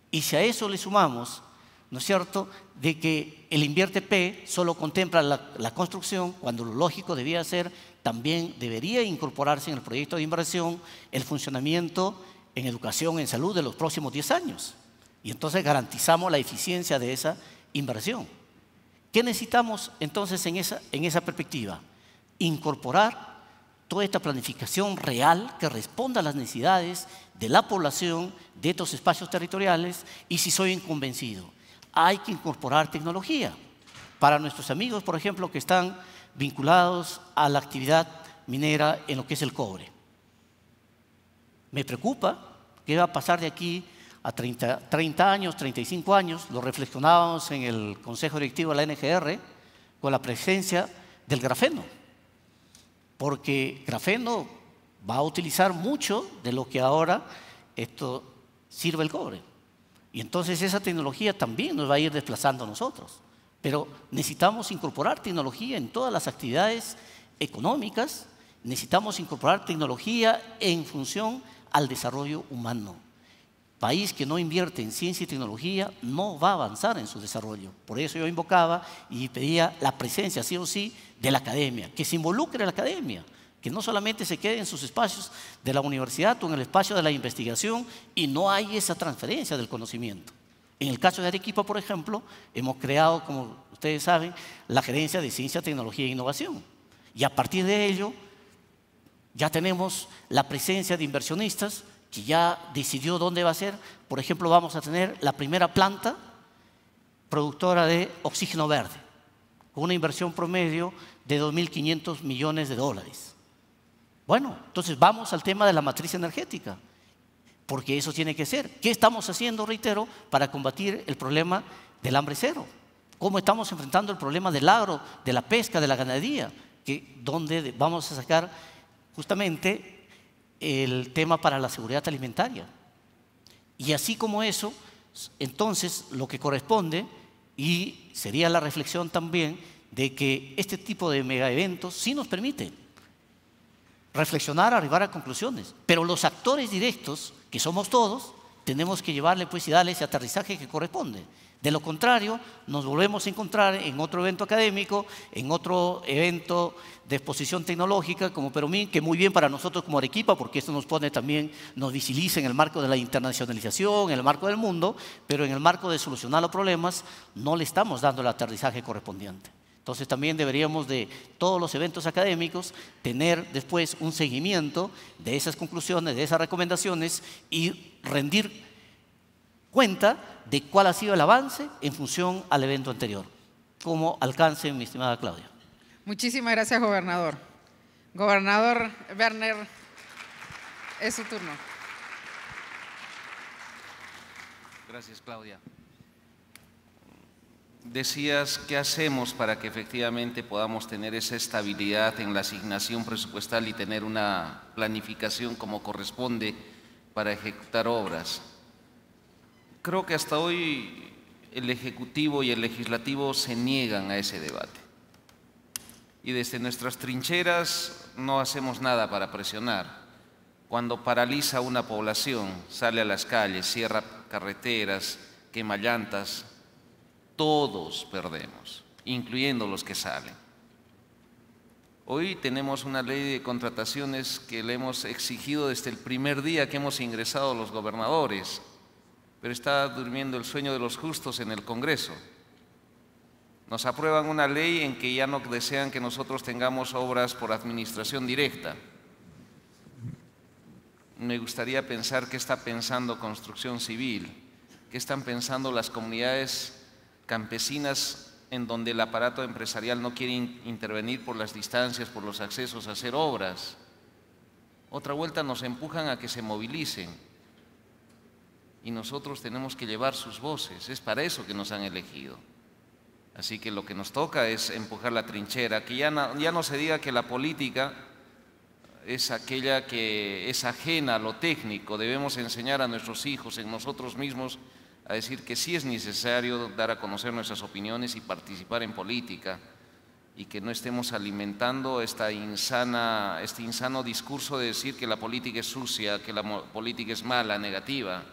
Y si a eso le sumamos, ¿no es cierto?, de que el INVIERTE-P solo contempla la construcción, cuando lo lógico debía ser, también debería incorporarse en el proyecto de inversión el funcionamiento en educación, en salud de los próximos 10 años. Y entonces garantizamos la eficiencia de esa inversión. ¿Qué necesitamos entonces en esa perspectiva? Incorporar toda esta planificación real que responda a las necesidades de la población de estos espacios territoriales y si soy inconvencido, hay que incorporar tecnología. Para nuestros amigos, por ejemplo, que están vinculados a la actividad minera en lo que es el cobre. Me preocupa qué va a pasar de aquí a 30 años, 35 años, lo reflexionábamos en el Consejo Directivo de la NGR, con la presencia del grafeno. Porque grafeno va a utilizar mucho de lo que ahora esto sirve el cobre. Y entonces esa tecnología también nos va a ir desplazando a nosotros. Pero necesitamos incorporar tecnología en todas las actividades económicas, necesitamos incorporar tecnología en función al desarrollo humano. País que no invierte en ciencia y tecnología no va a avanzar en su desarrollo. Por eso yo invocaba y pedía la presencia, sí o sí, de la academia, que se involucre la academia, que no solamente se quede en sus espacios de la universidad o en el espacio de la investigación y no hay esa transferencia del conocimiento. En el caso de Arequipa, por ejemplo, hemos creado, como ustedes saben, la Gerencia de Ciencia, Tecnología e Innovación. Y a partir de ello, ya tenemos la presencia de inversionistas que ya decidió dónde va a ser. Por ejemplo, vamos a tener la primera planta productora de oxígeno verde, con una inversión promedio de $2.500 millones. Bueno, entonces vamos al tema de la matriz energética. porque eso tiene que ser. ¿Qué estamos haciendo, reitero, para combatir el problema del hambre cero? ¿Cómo estamos enfrentando el problema del agro, de la pesca, de la ganadería? Donde vamos a sacar justamente el tema para la seguridad alimentaria. Y así como eso, entonces lo que corresponde, y sería la reflexión también, de que este tipo de megaeventos sí nos permite reflexionar, arribar a conclusiones, pero los actores directos, que somos todos, tenemos que llevarle pues y darle ese aterrizaje que corresponde. De lo contrario, nos volvemos a encontrar en otro evento académico, en otro evento de exposición tecnológica como Perumín, que muy bien para nosotros como Arequipa, porque esto nos pone también, nos visibiliza en el marco de la internacionalización, en el marco del mundo, pero en el marco de solucionar los problemas no le estamos dando el aterrizaje correspondiente. Entonces también deberíamos de todos los eventos académicos tener después un seguimiento de esas conclusiones, de esas recomendaciones y rendir cuenta de cuál ha sido el avance en función al evento anterior. Como alcance, mi estimada Claudia. Muchísimas gracias, gobernador. Gobernador Werner, es su turno. Gracias, Claudia. Decías, ¿qué hacemos para que efectivamente podamos tener esa estabilidad en la asignación presupuestal y tener una planificación como corresponde para ejecutar obras? Creo que hasta hoy el Ejecutivo y el Legislativo se niegan a ese debate. Y desde nuestras trincheras no hacemos nada para presionar. Cuando paraliza una población, sale a las calles, cierra carreteras, quema llantas, todos perdemos, incluyendo los que salen. Hoy tenemos una ley de contrataciones que le hemos exigido desde el primer día que hemos ingresado los gobernadores, pero está durmiendo el sueño de los justos en el Congreso. Nos aprueban una ley en que ya no desean que nosotros tengamos obras por administración directa. Me gustaría pensar qué está pensando Construcción Civil, qué están pensando las comunidades campesinas en donde el aparato empresarial no quiere intervenir por las distancias, por los accesos a hacer obras. Otra vuelta nos empujan a que se movilicen y nosotros tenemos que llevar sus voces, es para eso que nos han elegido. Así que lo que nos toca es empujar la trinchera, que ya no se diga que la política es aquella que es ajena a lo técnico. Debemos enseñar a nuestros hijos, en nosotros mismos, a decir que sí es necesario dar a conocer nuestras opiniones y participar en política, y que no estemos alimentando este insano discurso de decir que la política es sucia, que la política es mala, negativa.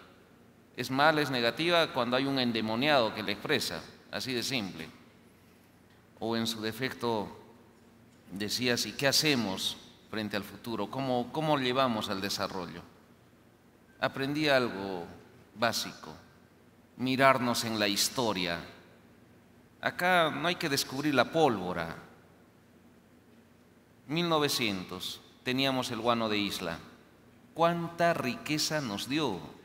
Es mala, es negativa cuando hay un endemoniado que la expresa, así de simple. O en su defecto decías, ¿y qué hacemos frente al futuro? ¿Cómo llevamos al desarrollo? Aprendí algo básico, mirarnos en la historia. Acá no hay que descubrir la pólvora. 1900 teníamos el guano de Isla. ¿Cuánta riqueza nos dio?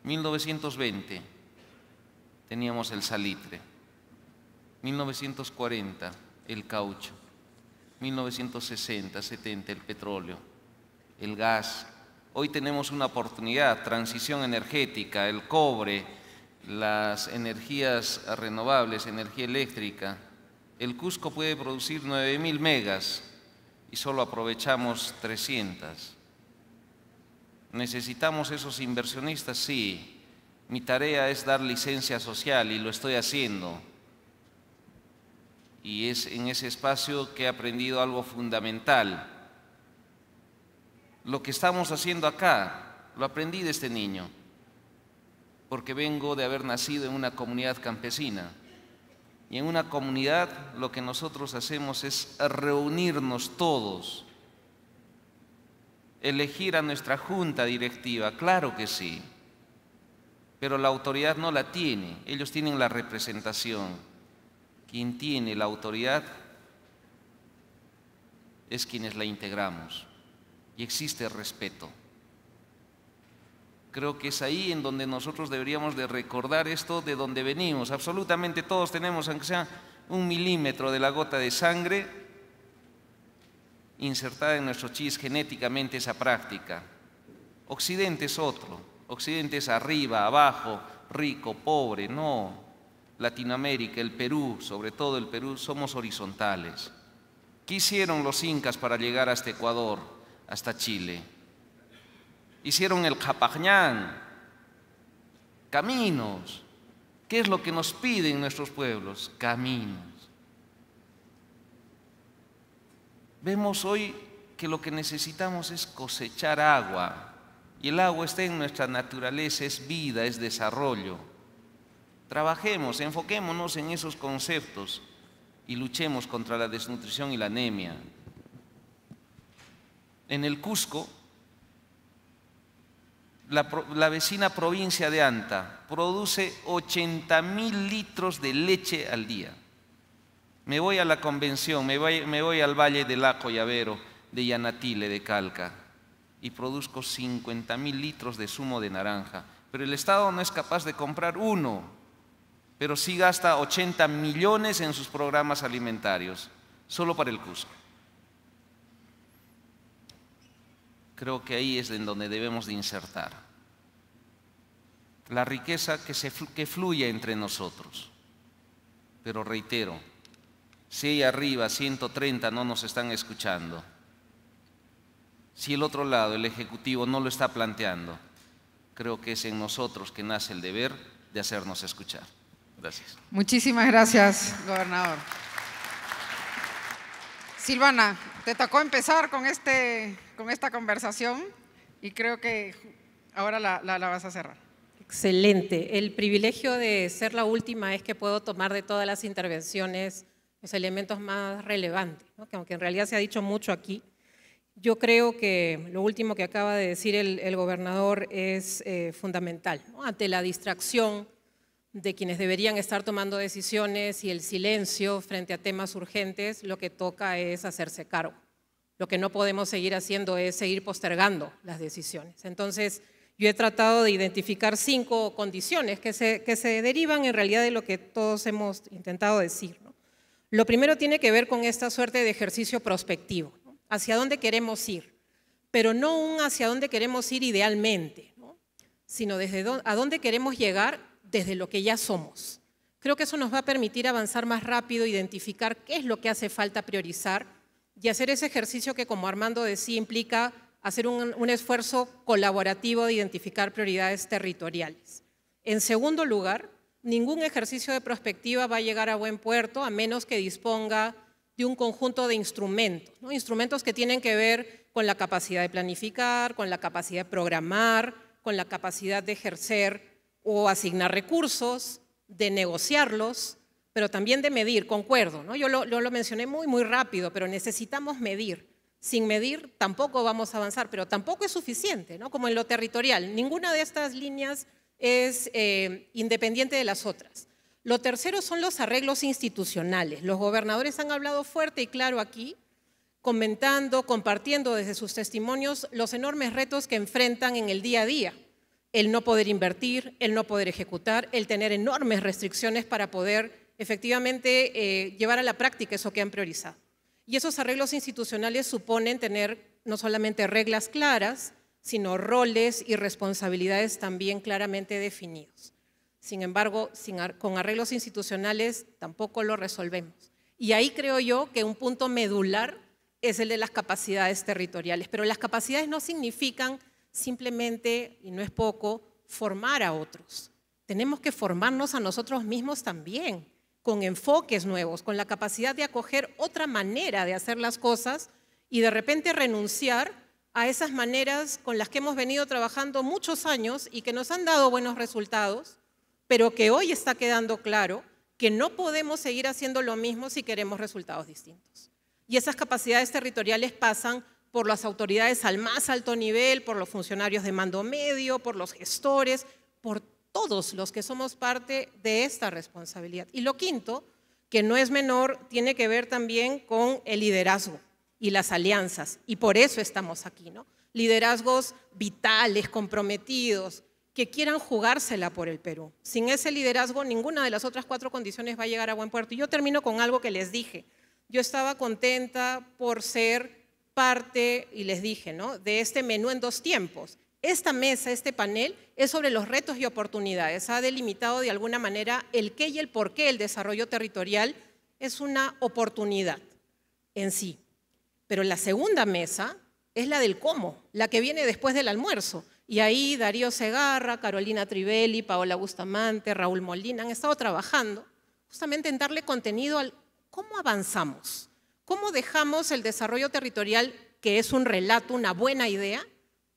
1920 teníamos el salitre. 1940 el caucho. 1960, 70 el petróleo, el gas. Hoy tenemos una oportunidad, transición energética, el cobre, las energías renovables, energía eléctrica. El Cusco puede producir 9.000 megas y solo aprovechamos 300. ¿Necesitamos esos inversionistas? Sí. Mi tarea es dar licencia social y lo estoy haciendo. Y es en ese espacio que he aprendido algo fundamental. Lo que estamos haciendo acá, lo aprendí de este niño, porque vengo de haber nacido en una comunidad campesina. Y en una comunidad lo que nosotros hacemos es reunirnos todos, elegir a nuestra junta directiva, claro que sí, pero la autoridad no la tiene, ellos tienen la representación. Quien tiene la autoridad es quienes la integramos y existe respeto. Creo que es ahí en donde nosotros deberíamos de recordar esto de donde venimos. Absolutamente todos tenemos, aunque sea 1 milímetro de la gota de sangre, insertada en nuestro chis genéticamente esa práctica. Occidente es otro. Occidente es arriba, abajo, rico, pobre. No. Latinoamérica, el Perú, sobre todo el Perú, somos horizontales. ¿Qué hicieron los incas para llegar hasta Ecuador, hasta Chile? Hicieron el Japajñán, caminos. ¿Qué es lo que nos piden nuestros pueblos? Caminos. Vemos hoy que lo que necesitamos es cosechar agua. Y el agua está en nuestra naturaleza, es vida, es desarrollo. Trabajemos, enfoquémonos en esos conceptos y luchemos contra la desnutrición y la anemia. En el Cusco, la vecina provincia de Anta produce 80.000 litros de leche al día. Me voy a la convención, me voy al Valle del Laco Llavero, de Yanatile, de Calca, y produzco 50.000 litros de zumo de naranja. Pero el Estado no es capaz de comprar uno, pero sí gasta 80 millones en sus programas alimentarios, solo para el Cusco. Creo que ahí es en donde debemos de insertar la riqueza que fluye entre nosotros. Pero reitero, si ahí arriba 130 no nos están escuchando, si el otro lado, el Ejecutivo, no lo está planteando, creo que es en nosotros que nace el deber de hacernos escuchar. Gracias. Muchísimas gracias, gobernador. Silvana, te tocó empezar con esta conversación y creo que ahora la vas a cerrar. Excelente. El privilegio de ser la última es que puedo tomar de todas las intervenciones los elementos más relevantes, ¿no? Que aunque en realidad se ha dicho mucho aquí, yo creo que lo último que acaba de decir el gobernador es fundamental, ¿no? Ante la distracción de quienes deberían estar tomando decisiones y el silencio frente a temas urgentes, lo que toca es hacerse cargo. Lo que no podemos seguir haciendo es seguir postergando las decisiones. Entonces, yo he tratado de identificar 5 condiciones que se derivan en realidad de lo que todos hemos intentado decir, ¿no? Lo primero tiene que ver con esta suerte de ejercicio prospectivo, ¿no? Hacia dónde queremos ir, pero no un hacia dónde queremos ir idealmente, ¿no? Sino a dónde queremos llegar desde lo que ya somos. Creo que eso nos va a permitir avanzar más rápido, identificar qué es lo que hace falta priorizar y hacer ese ejercicio que, como Armando decía, implica hacer un esfuerzo colaborativo de identificar prioridades territoriales. En segundo lugar, ningún ejercicio de prospectiva va a llegar a buen puerto a menos que disponga de un conjunto de instrumentos, ¿no? Instrumentos que tienen que ver con la capacidad de planificar, con la capacidad de programar, con la capacidad de ejercer o asignar recursos, de negociarlos, pero también de medir, concuerdo, ¿no? Yo lo mencioné muy rápido, pero necesitamos medir. Sin medir tampoco vamos a avanzar, pero tampoco es suficiente, ¿no? Como en lo territorial, ninguna de estas líneas es independiente de las otras. Lo tercero son los arreglos institucionales. Los gobernadores han hablado fuerte y claro aquí, comentando, compartiendo desde sus testimonios los enormes retos que enfrentan en el día a día. El no poder invertir, el no poder ejecutar, el tener enormes restricciones para poder efectivamente llevar a la práctica eso que han priorizado. Y esos arreglos institucionales suponen tener no solamente reglas claras, sino roles y responsabilidades también claramente definidos. Sin embargo, con arreglos institucionales tampoco lo resolvemos. Y ahí creo yo que un punto medular es el de las capacidades territoriales. Pero las capacidades no significan simplemente, y no es poco, formar a otros. Tenemos que formarnos a nosotros mismos también, con enfoques nuevos, con la capacidad de acoger otra manera de hacer las cosas y de repente renunciar a esas maneras con las que hemos venido trabajando muchos años y que nos han dado buenos resultados, pero que hoy está quedando claro que no podemos seguir haciendo lo mismo si queremos resultados distintos. Y esas capacidades territoriales pasan por las autoridades al más alto nivel, por los funcionarios de mando medio, por los gestores, por todos los que somos parte de esta responsabilidad. Y lo quinto, que no es menor, tiene que ver también con el liderazgo y las alianzas. Y por eso estamos aquí, ¿no? Liderazgos vitales, comprometidos, que quieran jugársela por el Perú. Sin ese liderazgo, ninguna de las otras 4 condiciones va a llegar a buen puerto. Y yo termino con algo que les dije. Yo estaba contenta por ser parte, y les dije, ¿no?, de este menú en 2 tiempos, Esta mesa, este panel, es sobre los retos y oportunidades. Ha delimitado de alguna manera el qué y el por qué el desarrollo territorial es una oportunidad en sí. Pero la segunda mesa es la del cómo, la que viene después del almuerzo. Y ahí Darío Segarra, Carolina Trivelli, Paola Bustamante, Raúl Molina han estado trabajando justamente en darle contenido al cómo avanzamos, cómo dejamos el desarrollo territorial, que es un relato, una buena idea,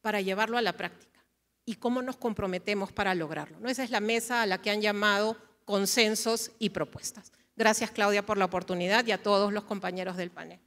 para llevarlo a la práctica y cómo nos comprometemos para lograrlo, ¿no? Esa es la mesa a la que han llamado consensos y propuestas. Gracias, Claudia, por la oportunidad y a todos los compañeros del panel.